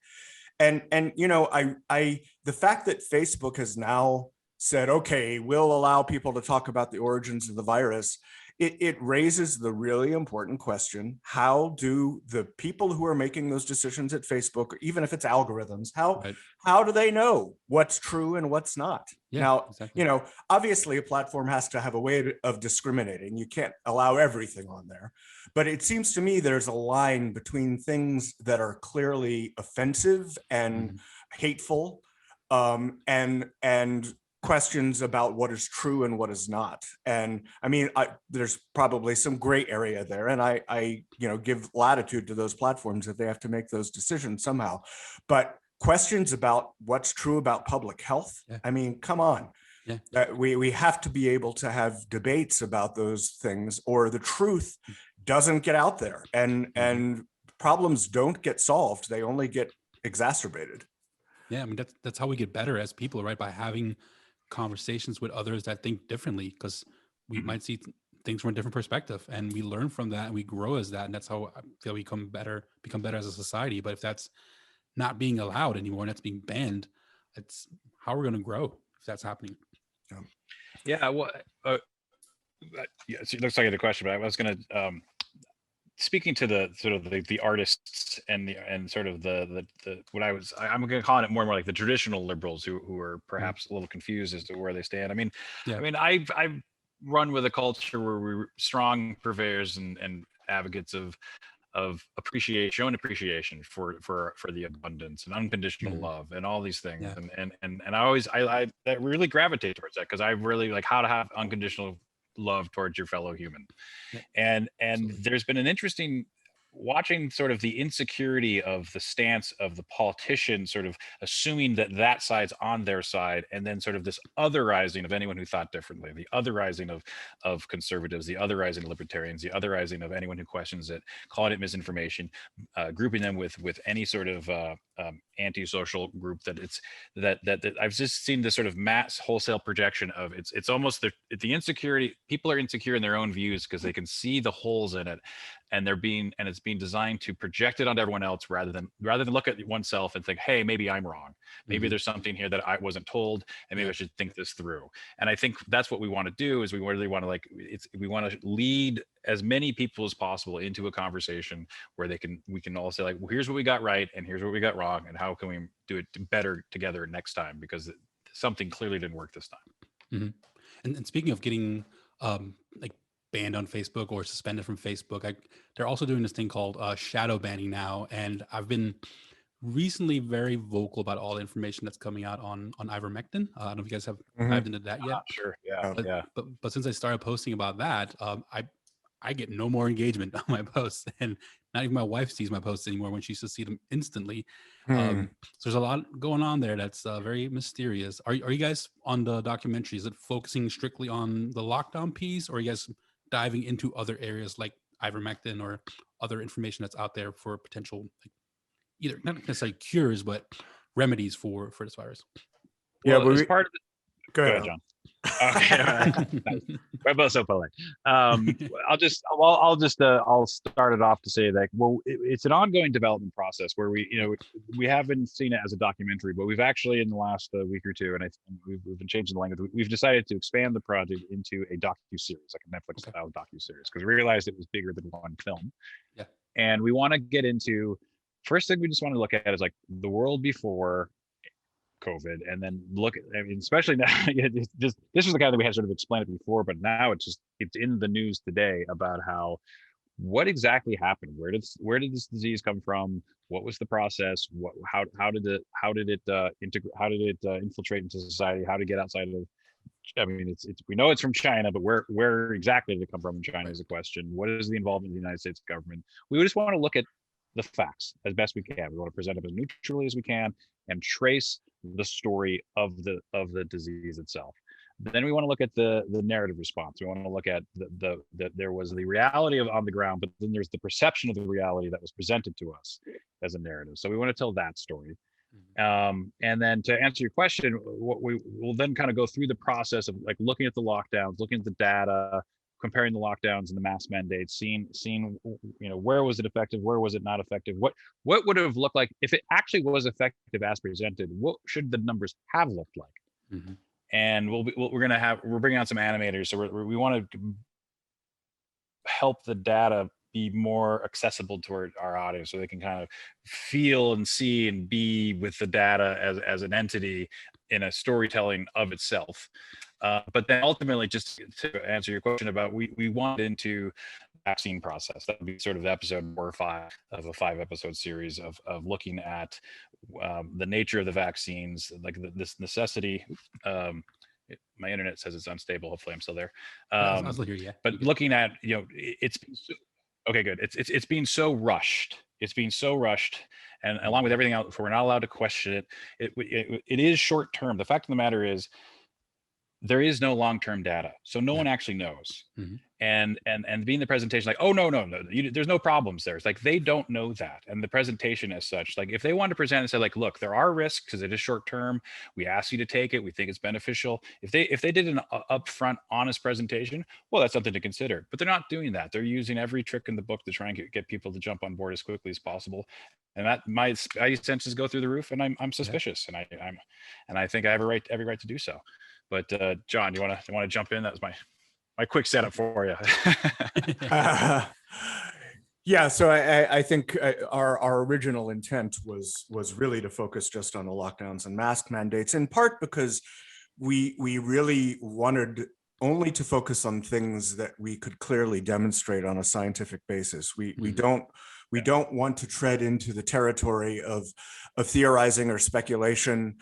And the fact that Facebook has now said, okay, we'll allow people to talk about the origins of the virus, it raises the really important question: how do the people who are making those decisions at Facebook, even if it's algorithms, Right. how do they know what's true and what's not? Yeah. Now, Exactly. obviously a platform has to have a way of discriminating. You can't allow everything on there. But it seems to me there's a line between things that are clearly offensive and Mhm. hateful, and questions about what is true and what is not. And I mean, there's probably some gray area there, and I give latitude to those platforms that they have to make those decisions somehow. But questions about what's true about public health, Yeah. I mean, come on. Yeah. We have to be able to have debates about those things, or the truth doesn't get out there, and problems don't get solved, they only get exacerbated. Yeah, I mean that's how we get better as people, right? By having conversations with others that think differently, because we might see things from a different perspective, and we learn from that, and we grow as that, and that's how I feel we become better as a society. But if that's not being allowed anymore and that's being banned, it's how we're going to grow if that's happening. Yeah. Well, yeah, it looks like I had a question, but I was going to speaking to the sort of the artists and sort of the what I'm going to call it more and more like the traditional liberals who are perhaps a little confused as to where they stand. I mean, I've run with a culture where we're strong purveyors and advocates of appreciation, showing appreciation for the abundance and unconditional love and all these things. And I always I really gravitate towards that, because I really like how to have unconditional love towards your fellow human. And there's been an interesting watching sort of the insecurity of the stance of the politician, sort of assuming that side's on their side, and then sort of this otherizing of anyone who thought differently, the otherizing of conservatives, the otherizing of libertarians, the otherizing of anyone who questions it, calling it misinformation, grouping them with any sort of anti-social group that I've just seen this sort of mass wholesale projection of it's almost the insecurity. People are insecure in their own views because they can see the holes in it, and it's being designed to project it onto everyone else rather than look at oneself and think, hey, maybe I'm wrong. Maybe there's something here that I wasn't told, and maybe I should think this through. And I think that's what we want to do, is we really want to we want to lead as many people as possible into a conversation where we can all say, like, well, here's what we got right and here's what we got wrong, and how can we do it better together next time, because something clearly didn't work this time. And speaking of getting like banned on Facebook or suspended from Facebook, they're also doing this thing called shadow banning now, and I've been recently very vocal about all the information that's coming out on ivermectin. I don't know if you guys have dived into that yet. Sure. Yeah. But since I started posting about that, I get no more engagement on my posts, and not even my wife sees my posts anymore when she used to see them instantly. So there's a lot going on there that's very mysterious. Are you guys on the documentary? Is it focusing strictly on the lockdown piece, or are you guys diving into other areas like ivermectin or other information that's out there for potential, like, either not necessarily cures, but remedies for this virus? Well, as part of go ahead, John. Okay. We're both so polite. I'll start it off to say that, well, it's an ongoing development process where we haven't seen it as a documentary, but we've actually, in the last week or two, and I think we've been changing the language. We've decided to expand the project into a docu-series, like a Netflix style docu-series, because we realized it was bigger than one film. Yeah. And we want to get into, first thing we just want to look at is like the world before COVID, and then look at, I mean, especially now, this was the kind that we had sort of explained it before, but now it's in the news today about what exactly happened. Where did this disease come from? What was the process? How did it infiltrate into society? How to get outside of, I mean, we know it's from China, but where exactly did it come from in China is a question. What is the involvement of the United States government? We just want to look at the facts as best we can. We want to present them as neutrally as we can and trace the story of the disease itself. Then we want to look at the narrative response. We want to look at there was the reality on the ground, but then there's the perception of the reality that was presented to us as a narrative. So we want to tell that story. And then to answer your question, what we will then kind of go through the process of like looking at the lockdowns, looking at the data, comparing the lockdowns and the mask mandates, seeing where was it effective, where was it not effective, what would it have looked like if it actually was effective as presented, what should the numbers have looked like. And we're bringing on some animators, so we want to help the data be more accessible to our audience, so they can kind of feel and see and be with the data as an entity in a storytelling of itself. But then ultimately, just to answer your question about, we want into vaccine process. That would be sort of episode 4 or 5 of a 5-episode series of looking at the nature of the vaccines, like this necessity My internet says it's unstable. Hopefully I'm still there. I'll still hear you. But looking at, it's been okay, good. It's being so rushed. It's being so rushed, and along with everything else, we're not allowed to question it. It is short term. The fact of the matter is, there is no long term data, so no one actually knows. Mhm. And being the presentation like, oh no, there's no problems there. It's like they don't know that, and the presentation as such, like if they want to present and say like, look, there are risks because it is short term. We ask you to take it. We think it's beneficial. If they did an upfront, honest presentation, well, that's something to consider. But they're not doing that. They're using every trick in the book to try and get people to jump on board as quickly as possible. And that my senses go through the roof, and I'm suspicious, and I think I have every right to do so. But John, you want to jump in? That was my quick setup for you. Yeah, so I think our original intent was really to focus just on the lockdowns and mask mandates, in part because we really wanted only to focus on things that we could clearly demonstrate on a scientific basis. We don't want to tread into the territory of theorizing or speculation,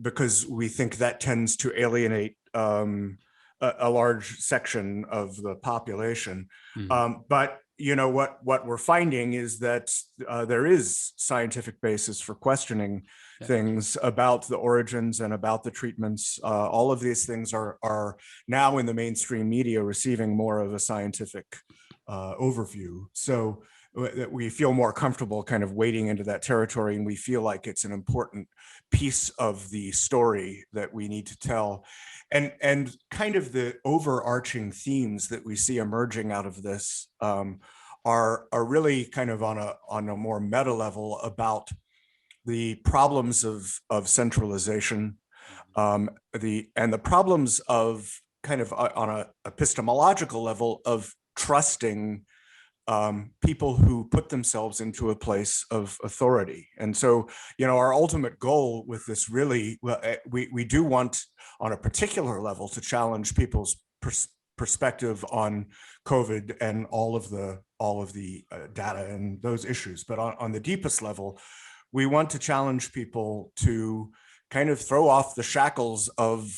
because we think that tends to alienate a large section of the population. But what we're finding is that there is scientific basis for questioning things about the origins and about the treatments. All of these things are now in the mainstream media receiving more of a scientific overview. So that we feel more comfortable kind of wading into that territory, and we feel like it's an important piece of the story that we need to tell. And kind of the overarching themes that we see emerging out of this are really kind of on a more meta level about the problems of centralization, the problems of kind of on a epistemological level of trusting people who put themselves into a place of authority. And so, our ultimate goal with this really, we do want on a particular level to challenge people's perspective on COVID and all of the data and those issues. But on the deepest level, we want to challenge people to kind of throw off the shackles of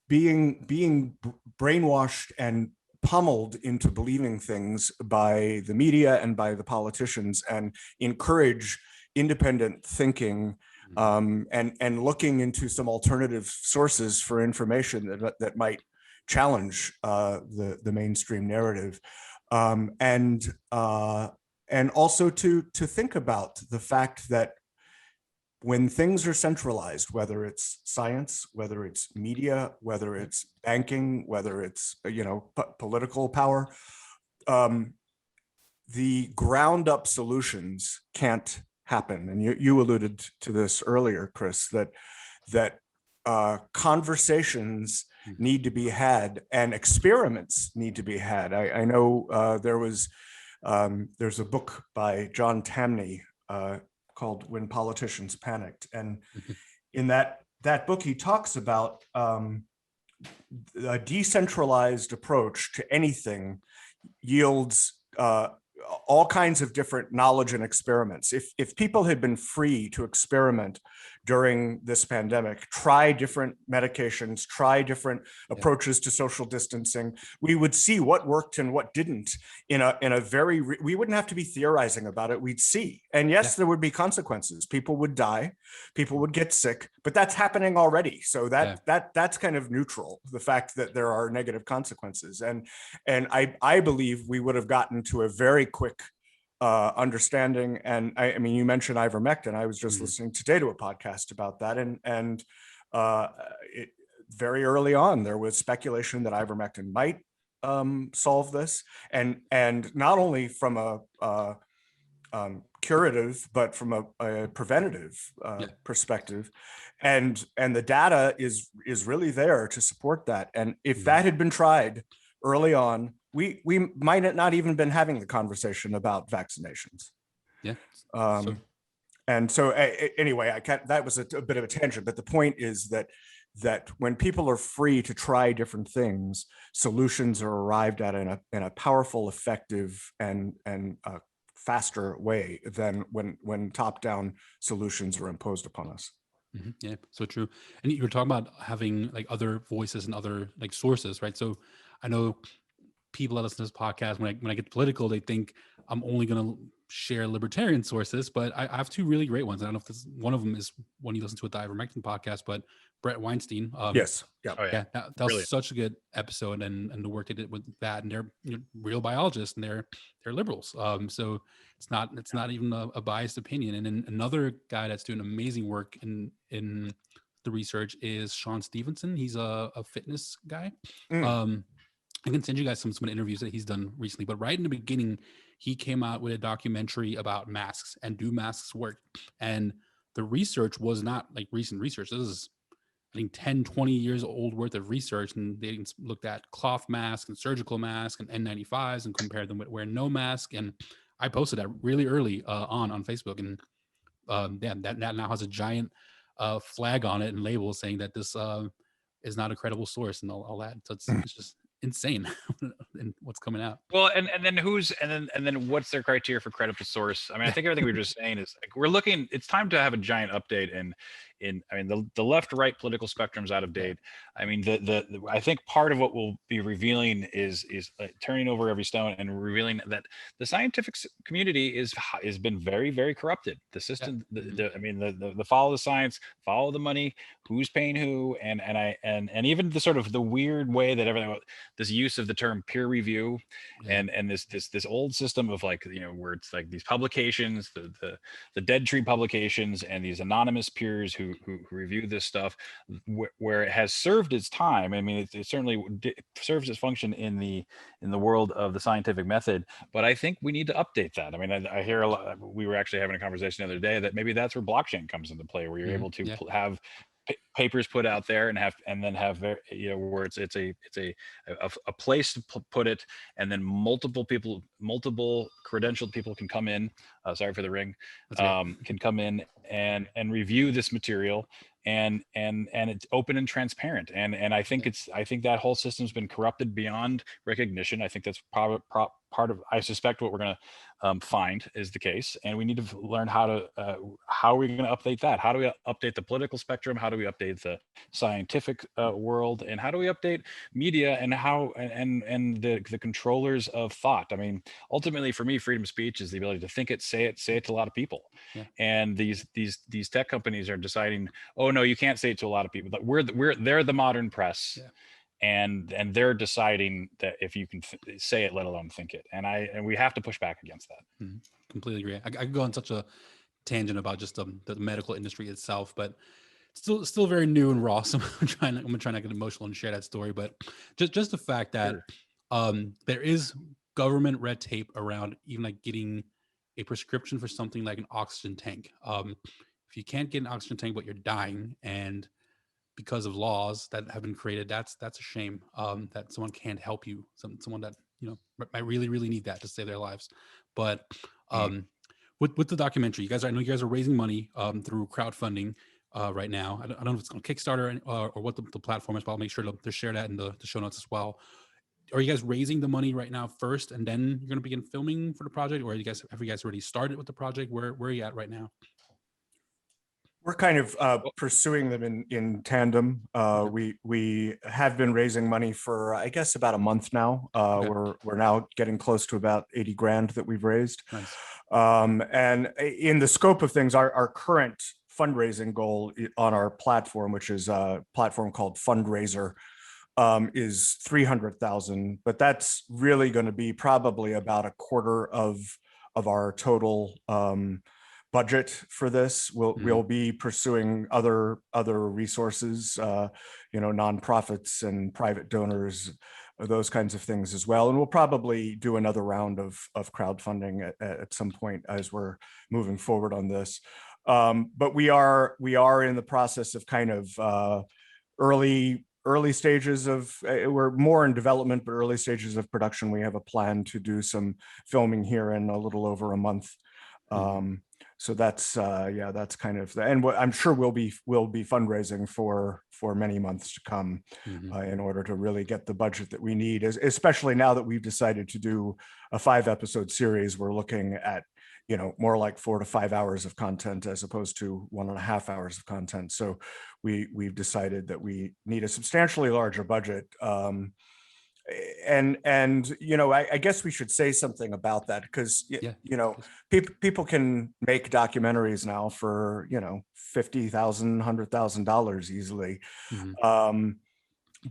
being brainwashed and pummeled into believing things by the media and by the politicians, and encourage independent thinking, and looking into some alternative sources for information that might challenge the mainstream narrative, and also to think about the fact that when things are centralized, whether it's science, whether it's media, whether it's banking, whether it's political power, the ground up solutions can't happen. And you alluded to this earlier, Chris, that conversations need to be had and experiments need to be had. I know there's a book by John Tamney called When Politicians Panicked. And in that book, he talks about a decentralized approach to anything yields all kinds of different knowledge and experiments. If people had been free to experiment during this pandemic, try different medications, try different approaches to social distancing, we would see what worked and what didn't in a very, we wouldn't have to be theorizing about it. We'd see. And yes, there would be consequences. People would die, people would get sick, but that's happening already. So that's kind of neutral, the fact that there are negative consequences. And I believe we would have gotten to a very quick understanding. And I mean, you mentioned ivermectin. I was just listening today to a podcast about that, and very early on there was speculation that ivermectin might solve this, and not only from a curative, but from a preventative perspective, and the data is really there to support that. And if that had been tried early on, we might not even been having the conversation about vaccinations. And so anyway, that was a bit of a tangent, but the point is that when people are free to try different things, solutions are arrived at in a powerful, effective, and faster way than when top-down solutions are imposed upon us. Yeah, so true. And you were talking about having like other voices and other like sources, right? So I know people that listen to this podcast, when I get political, they think I'm only going to share libertarian sources, but I have two really great ones. I don't know if this one of them is one you listen to at the Ivermectin podcast, but Brett Weinstein. Yes. Yeah. Oh yeah, Yeah, that was brilliant. such a good episode, and the work they did with that, and they're real biologists, and they're liberals. So it's not even a biased opinion. And then another guy that's doing amazing work in the research is Sean Stevenson. He's a fitness guy. Mm. I can send you guys some interviews that he's done recently, but right in the beginning, he came out with a documentary about masks and do masks work. And the research was not like recent research. This is, I think, 10, 20 years old worth of research. And they looked at cloth masks and surgical masks and N95s and compared them with wearing no mask. And I posted that really early on Facebook. And yeah, that now has a giant flag on it and label saying that this is not a credible source and all that. So it's just insane and what's coming out. Well, and then what's their criteria for credible source? I mean, I think everything we were just saying is like we're looking. It's time to have a giant update in. I mean, the left right political spectrum's out of date. I mean, the I think part of what we'll be revealing is turning over every stone and revealing that the scientific community has been very, very corrupted. The system, I mean, the follow the science, follow the money, who's paying who, and even the sort of the weird way that everything, this use of the term peer review, and this old system of like, you know, where it's like these publications, the dead tree publications, and these anonymous peers who review this stuff, where it has served its time. I mean, it certainly serves its function in the world of the scientific method, but I think we need to update that. I mean, I hear a lot. We were actually having a conversation the other day that maybe that's where blockchain comes into play, where you're able to have papers put out there and then have, you know, where it's a place to put it, and then multiple credentialed people can come in. Sorry for the ring. Can come in and review this material, and it's open and transparent. And I think that whole system's been corrupted beyond recognition. I think that's probably part of, I suspect, what we're going to find is the case. And we need to learn how are we going to update that? How do we update the political spectrum? How do we update the scientific world? And how do we update media, and how and the controllers of thought? I mean, ultimately for me, freedom of speech is the ability to think it, say it to a lot of people. And these tech companies are deciding, oh no, you can't say it to a lot of people. But they're the modern press. And they're deciding that if you can say it, let alone think it. And we have to push back against that. Completely agree. I could go on such a tangent about just the medical industry itself, but still very new and raw. So I'm gonna try not to get emotional and share that story. But just the fact that there is government red tape around even like getting a prescription for something like an oxygen tank. If you can't get an oxygen tank but you're dying, and because of laws that have been created, that's a shame that someone can't help you, someone that, you know, might really need that to save their lives. But with the documentary, I know you guys are raising money through crowdfunding right now. I don't know if it's on Kickstarter or what the platform is, but I'll make sure to share that in the show notes as well. Are you guys raising the money right now first, and then you're going to begin filming for the project, or have you guys already started with the project? Where are you at right now? We're kind of pursuing them in tandem. We have been raising money for, I guess, about a month now. We're now getting close to about 80 grand that we've raised. Nice. And in the scope of things, our current fundraising goal on our platform, which is a platform called Fundraiser, is 300,000. But that's really going to be probably about a quarter of our total budget for this. We'll be pursuing other resources, you know, nonprofits and private donors, those kinds of things as well. And we'll probably do another round of crowdfunding at some point as we're moving forward on this. But we are in the process of kind of early stages of, we're more in development, but early stages of production. We have a plan to do some filming here in a little over a month. So that's that's kind of and what I'm sure we'll be fundraising for many months to come in order to really get the budget that we need, especially now that we've decided to do a 5-episode series. We're looking at more like 4 to 5 hours of content as opposed to 1.5 hours of content. So we've decided that we need a substantially larger budget. And I guess we should say something about that, because Yeah. people can make documentaries now for $50,000, $100,000 easily. Mhm.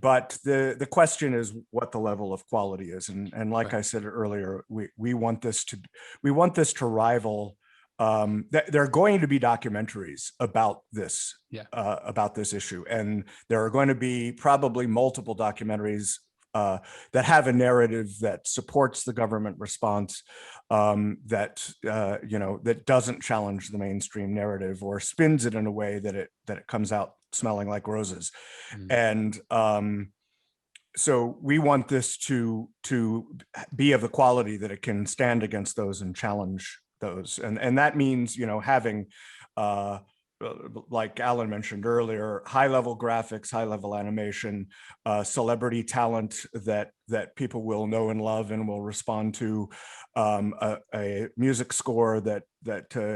But the question is what the level of quality is, and like Right. I said earlier, we want this to rival. There are going to be documentaries about this Yeah. about this issue, and there are going to be probably multiple documentaries that have a narrative that supports the government response, that doesn't challenge the mainstream narrative or spins it in a way that it comes out smelling like roses. Mhm. And so we want this to be of the quality that it can stand against those and challenge those, and that means having uh, like Alan mentioned earlier, high level graphics, high level animation, celebrity talent that people will know and love and will respond to, a music score that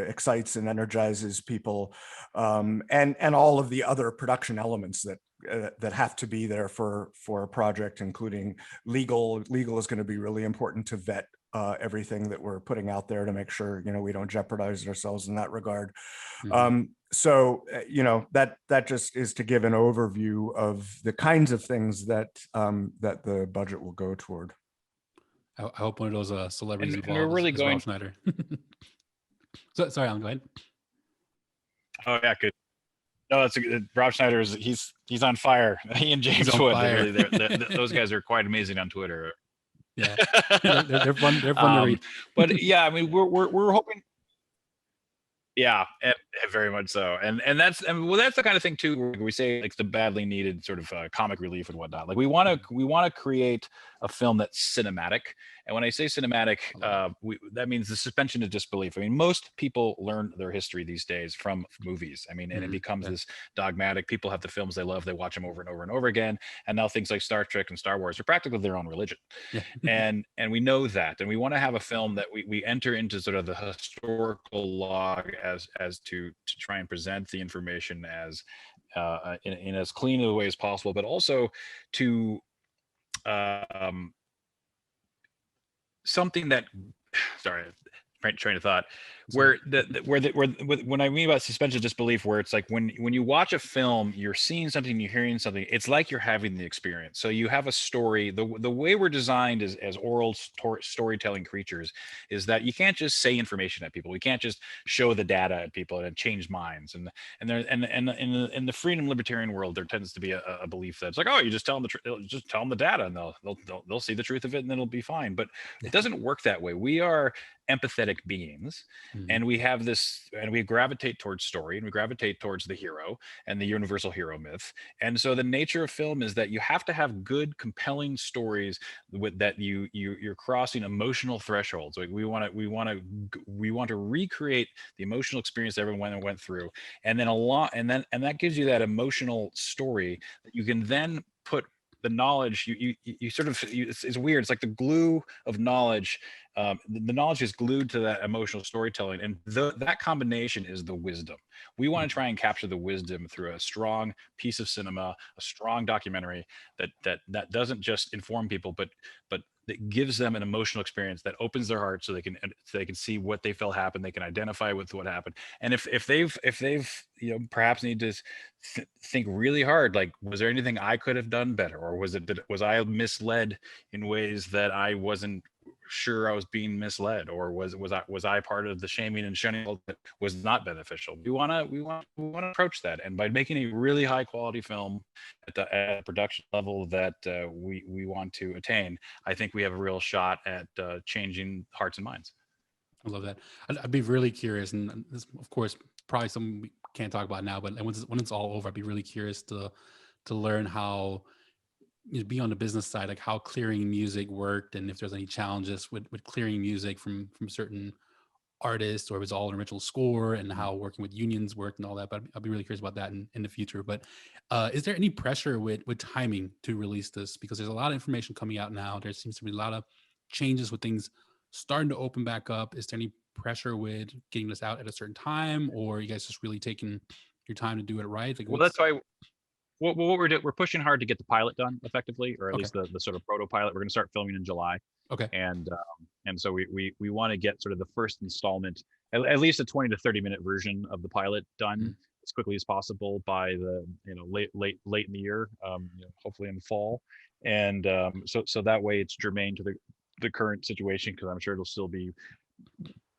excites and energizes people, and all of the other production elements that have to be there for a project, including legal. Legal is going to be really important to vet everything that we're putting out there to make sure we don't jeopardize ourselves in that regard. Mhm. So that just is to give an overview of the kinds of things that the budget will go toward. I hope one of those celebrities And we're involved really is Rob going. Schneider. So, sorry, Alan, go ahead. Oh yeah, good. No, that's Rob Schneider is he's on fire. He and He's James on Wood, fire. those guys are quite amazing on Twitter. Yeah. They're fun. They're fun to read. But yeah, I mean, we're hoping. Yeah, very much so, and that's that's the kind of thing too. Where we say like the badly needed sort of comic relief and whatnot. Like we want to create a film that's cinematic, and when I say cinematic, that means the suspension of disbelief. I mean, most people learn their history these days from movies. I mean, and it becomes this dogmatic. People have the films they love, they watch them over and over and over again, and now things like Star Trek and Star Wars are practically their own religion. Yeah. and we know that, and we want to have a film that we enter into sort of the historical log as to try and present the information as in as clean a way as possible, but also to something that sorry, train of thought, where when I mean about suspension of disbelief, where it's like when you watch a film, you're seeing something, you're hearing something, it's like you're having the experience. So you have a story. The way we're designed as oral storytelling creatures is that you can't just say information at people. We can't just show the data at people and change minds. And in the freedom libertarian world, there tends to be a belief that it's like, oh, you just tell them just tell them the data, and they'll see the truth of it, and then it'll be fine. But it doesn't work that way. We are empathetic beings, and we have this, and we gravitate towards story, and we gravitate towards the hero and the universal hero myth. And so the nature of film is that you have to have good, compelling stories with that you're crossing emotional thresholds. Like we want to recreate the emotional experience everyone went through, and then and that gives you that emotional story that you can then put the knowledge. You sort of, it's weird. It's like the glue of knowledge. The knowledge is glued to that emotional storytelling, and that combination is the wisdom. We want to try and capture the wisdom through a strong piece of cinema, a strong documentary that doesn't just inform people, but that gives them an emotional experience that opens their heart, so they can see what they felt happen. They can identify with what happened, and if they've perhaps need to think really hard, like, was there anything I could have done better, or was I misled in ways that I wasn't sure I was being misled, or was I part of the shaming and shunning that was not beneficial? We want to approach that, and by making a really high quality film at the production level that we want to attain, I think we have a real shot at changing hearts and minds. I love that. I'd be really curious, and this, of course, probably something we can't talk about now, but when it's all over, I'd be really curious to learn how, be on the business side, like how clearing music worked, and if there's any challenges with clearing music from certain artists, or if it's all an original score, and how working with unions worked and all that. But I'll be really curious about that in the future. But is there any pressure with timing to release this? Because there's a lot of information coming out now. There seems to be a lot of changes with things starting to open back up. Is there any pressure with getting this out at a certain time, or are you guys just really taking your time to do it right? Like, Well, what's that's why what we're doing, we're pushing hard to get the pilot done effectively, or at okay? least the sort of proto pilot. We're going to start filming in July, Okay. and so we want to get sort of the first installment, at least a 20 to 30 minute version of the pilot done Mm. as quickly as possible by the late in the year, hopefully in the fall, and so that way it's germane to the current situation, because I'm sure it'll still be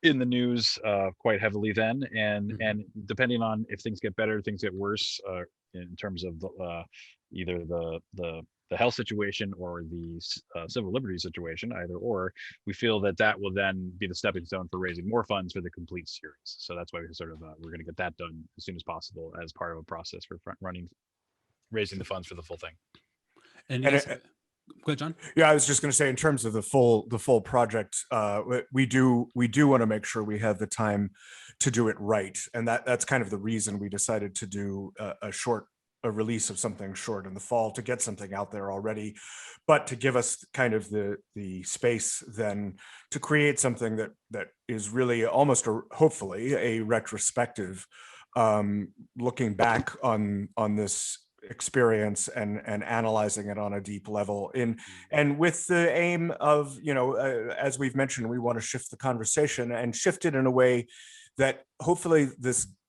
in the news quite heavily then, and Mhm. and depending on if things get better, things get worse, in terms of either the health situation or the civil liberties situation, either or, we feel that will then be the stepping stone for raising more funds for the complete series. So that's why we sort of we're going to get that done as soon as possible as part of a process for raising the funds for the full thing. And you And guys, go ahead, John. yeah, I was just going to say, in terms of the full project, we do want to make sure we have the time to do it right, and that's kind of the reason we decided to do a release of something short in the fall, to get something out there already, but to give us kind of the space then to create something that is really almost hopefully a retrospective, looking back on this experience and analyzing it on a deep level, and with the aim of, as we've mentioned, we want to shift the conversation and shift it in a way that hopefully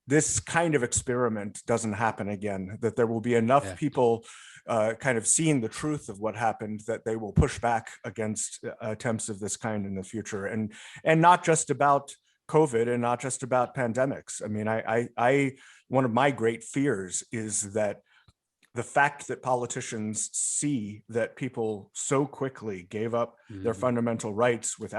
this kind of experiment doesn't happen again, that there will be enough people kind of seeing the truth of what happened that they will push back against attempts of this kind in the future, and not just about COVID and not just about pandemics. I mean, I one of my great fears is that the fact that politicians see that people so quickly gave up their fundamental rights with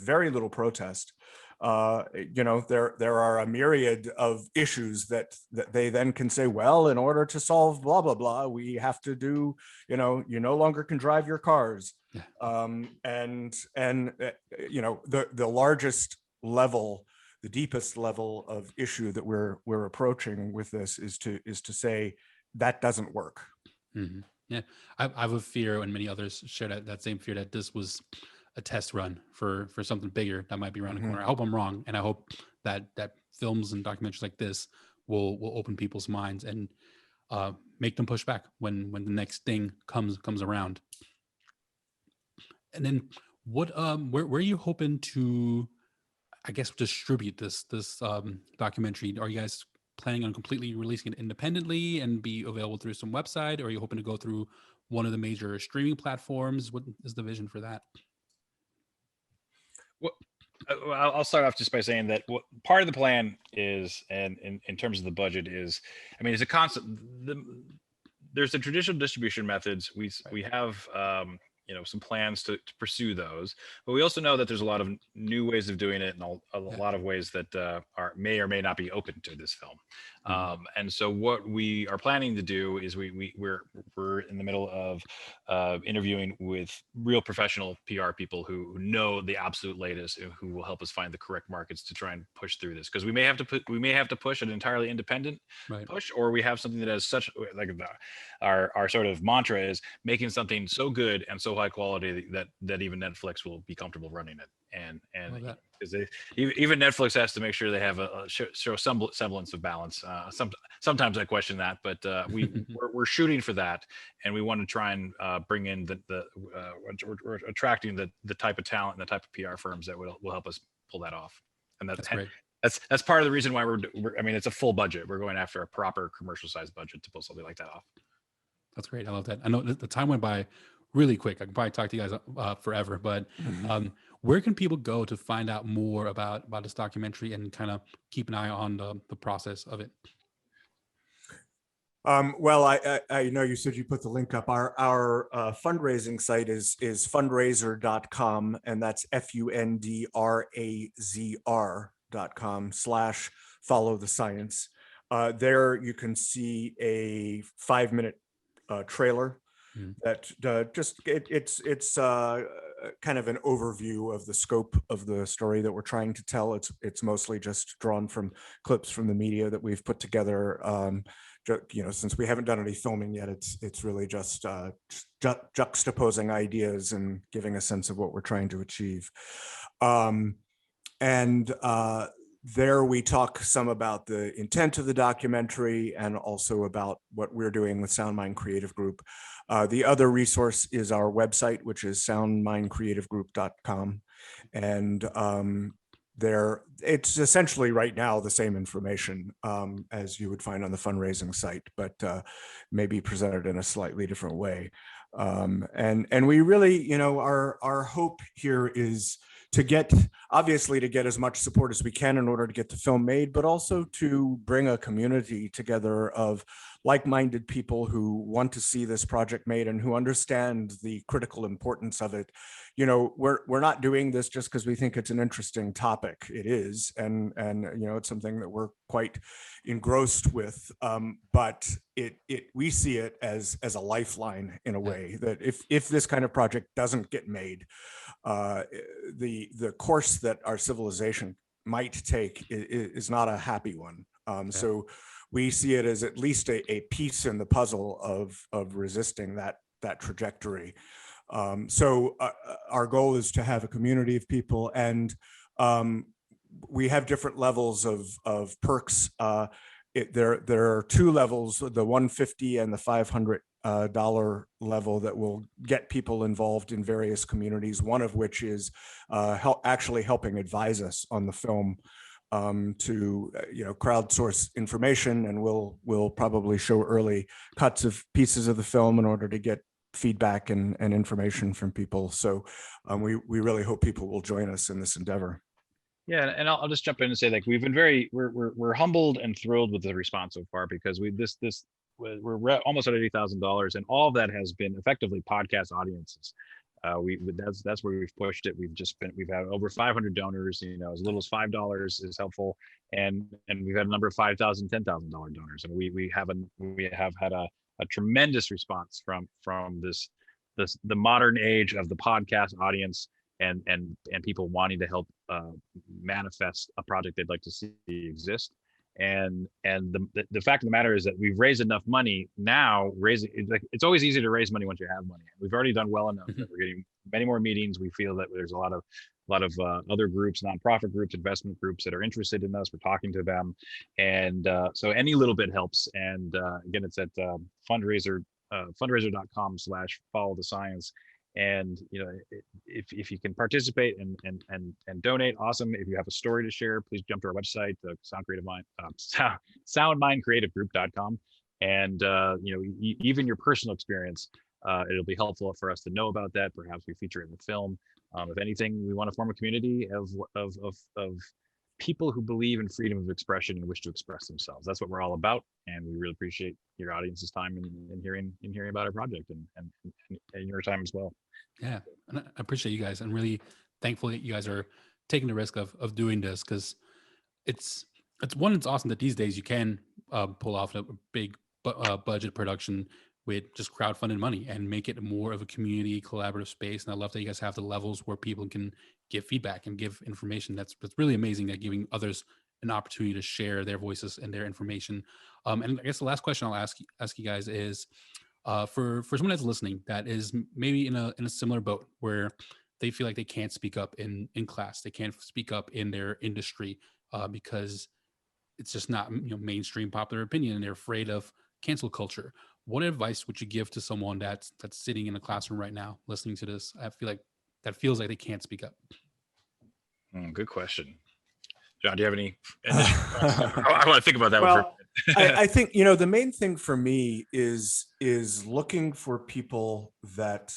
very little protest, there are a myriad of issues that they then can say, well, in order to solve blah blah blah, we have to do, you no longer can drive your cars, and the largest level, the deepest level of issue that we're approaching with this is to say that doesn't work. Mm-hmm. Yeah, I have a fear, and many others share that same fear, that this was a test run for something bigger that might be around the corner. I hope I'm wrong, and I hope that films and documentaries like this will open people's minds and make them push back when the next thing comes around. And then what where are you hoping to, I guess, distribute this documentary? Are you guys planning on completely releasing it independently and be available through some website, or are you hoping to go through one of the major streaming platforms? What is the vision for that? Well, I'll start off just by saying that what part of the plan is, and in terms of the budget is, I mean, it's a concept. There's the traditional distribution methods. We have some plans to pursue those, but we also know that there's a lot of new ways of doing it, and a lot of ways that may or may not be open to this film. And so what we are planning to do is we're in the middle of interviewing with real professional PR people who know the absolute latest, and who will help us find the correct markets to try and push through this, because we may have to push an entirely independent push, or we have something that has such, like, our sort of mantra is making something so good and so high quality that even Netflix will be comfortable running it. And because even Netflix has to make sure they have show some semblance of balance. Sometimes I question that, but we're shooting for that, and we want to try and bring in we're attracting the type of talent and the type of PR firms that will help us pull that off. And that's great. That's part of the reason why I mean, it's a full budget. We're going after a proper commercial sized budget to pull something like that off. That's great. I love that. I know the time went by really quick. I can probably talk to you guys forever, but where can people go to find out more about this documentary and kind of keep an eye on the process of it? Well, I know you said you put the link up. Our fundraising site is fundraiser.com, and that's fundrazr.com/follow the science. There you can see a 5-minute trailer that it's kind of an overview of the scope of the story that we're trying to tell. It's mostly just drawn from clips from the media that we've put together. Since we haven't done any filming yet, it's really just juxtaposing ideas and giving a sense of what we're trying to achieve. And there we talk some about the intent of the documentary and also about what we're doing with SoundMind Creative Group. The other resource is our website, which is soundmindcreativegroup.com. And there, it's essentially right now the same information as you would find on the fundraising site, but maybe presented in a slightly different way. And we really, you know, our hope here is to get, obviously, to get as much support as we can in order to get the film made, but also to bring a community together of like-minded people who want to see this project made and who understand the critical importance of it. You know, we're not doing this just because we think it's an interesting topic. It is, and you know, it's something that we're quite engrossed with. But we see it as a lifeline in a way that if this kind of project doesn't get made, the course that our civilization might take is not a happy one. So we see it as at least a piece in the puzzle of resisting that trajectory. So our goal is to have a community of people, and we have different levels of perks. There are two levels: the $150 and the $500 level that will get people involved in various communities. One of which is actually helping advise us on the film, to you know, crowdsource information, and we'll probably show early cuts of pieces of the film in order to get feedback and information from people. So we really hope people will join us in this endeavor. Yeah, and I'll just jump in and say, like, we've been we're humbled and thrilled with the response so far, because we're almost at $80,000, and all of that has been effectively podcast audiences. That's where we've pushed it. We've had over 500 donors. You know, as little as $5 is helpful, and we've had a number of $5,000, $10,000 donors, and we have had a tremendous response from the modern age of the podcast audience, and people wanting to help manifest a project they'd like to see exist. And the fact of the matter is that we've raised enough money now. It's always easy to raise money once you have money. We've already done well enough that we're getting many more meetings. We feel that there's a lot of other groups, nonprofit groups, investment groups that are interested in us. We're talking to them, and so any little bit helps. And again, it's at fundraiser.com/follow-the-science. And you know, if you can participate and donate, awesome. If you have a story to share, please jump to our website, soundmindcreativegroup.com, and you know, even your personal experience, it'll be helpful for us to know about that. Perhaps we feature it in the film. If anything, we want to form a community of people who believe in freedom of expression and wish to express themselves. That's what we're all about, and we really appreciate your audience's time in hearing about our project, and your time as well. Yeah, and I appreciate you guys, and really thankful that you guys are taking the risk of doing this, because it's awesome that these days you can pull off a big budget production with just crowdfunded money and make it more of a community collaborative space. And I love that you guys have the levels where people can give feedback and give information. That's really amazing, that giving others an opportunity to share their voices and their information. And I guess the last question I'll ask you guys is, for someone that's listening that is maybe in a similar boat where they feel like they can't speak up in class, they can't speak up in their industry because it's just not, you know, mainstream popular opinion, and they're afraid of cancel culture. What advice would you give to someone that's sitting in a classroom right now listening to this? I feel like that feels like they can't speak up. Good question. John, do you have any I want to think about that. Well, I think, you know, the main thing for me is looking for people that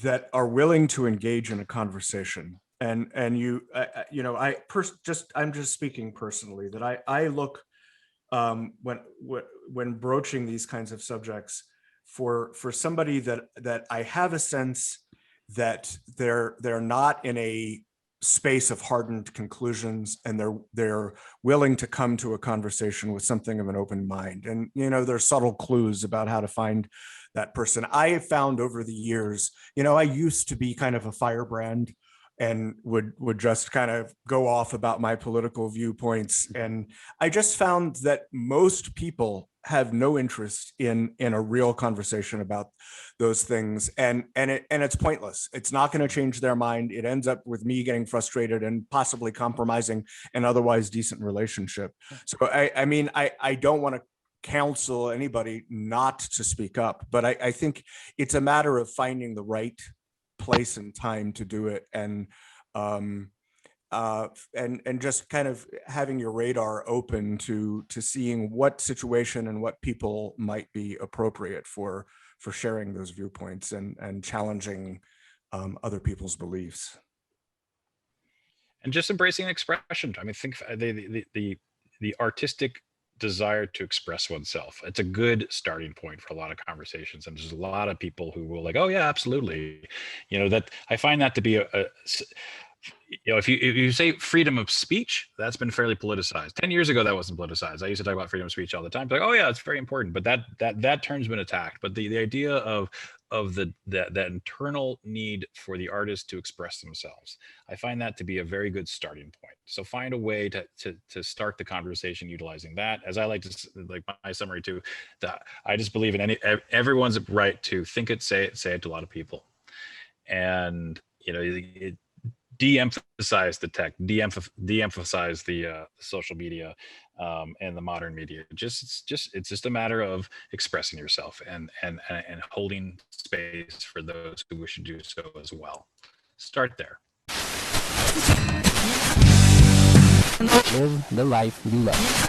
that are willing to engage in a conversation. And you know, I'm just speaking personally, that I look when broaching these kinds of subjects for somebody that I have a sense that they're not in a space of hardened conclusions, and they're willing to come to a conversation with something of an open mind. And, you know, there's subtle clues about how to find that person. I have found over the years, you know, I used to be kind of a firebrand and would just kind of go off about my political viewpoints. And I just found that most people have no interest in a real conversation about those things, and it's pointless. It's not going to change their mind. It ends up with me getting frustrated and possibly compromising an otherwise decent relationship. So I mean, I don't want to counsel anybody not to speak up, but I think it's a matter of finding the right place and time to do it, and just kind of having your radar open to seeing what situation and what people might be appropriate for sharing those viewpoints and challenging other people's beliefs. And just embracing expression. I mean, think the artistic desire to express oneself. It's a good starting point for a lot of conversations. And there's a lot of people who will like, oh yeah, absolutely. You know, that I find that to be you know, if you say freedom of speech, that's been fairly politicized. 10 years ago, that wasn't politicized. I used to talk about freedom of speech all the time. Like, oh yeah, it's very important. But that term's been attacked. But the idea of that internal need for the artist to express themselves, I find that to be a very good starting point. So find a way to start the conversation utilizing that. As I like to, like my summary too, that I just believe in everyone's right to think it, say it to a lot of people. And you know, de-emphasize the tech, de-emphasize the social media and the modern media. It's just a matter of expressing yourself and holding space for those who wish to do so as well. Start there. Live the life you love.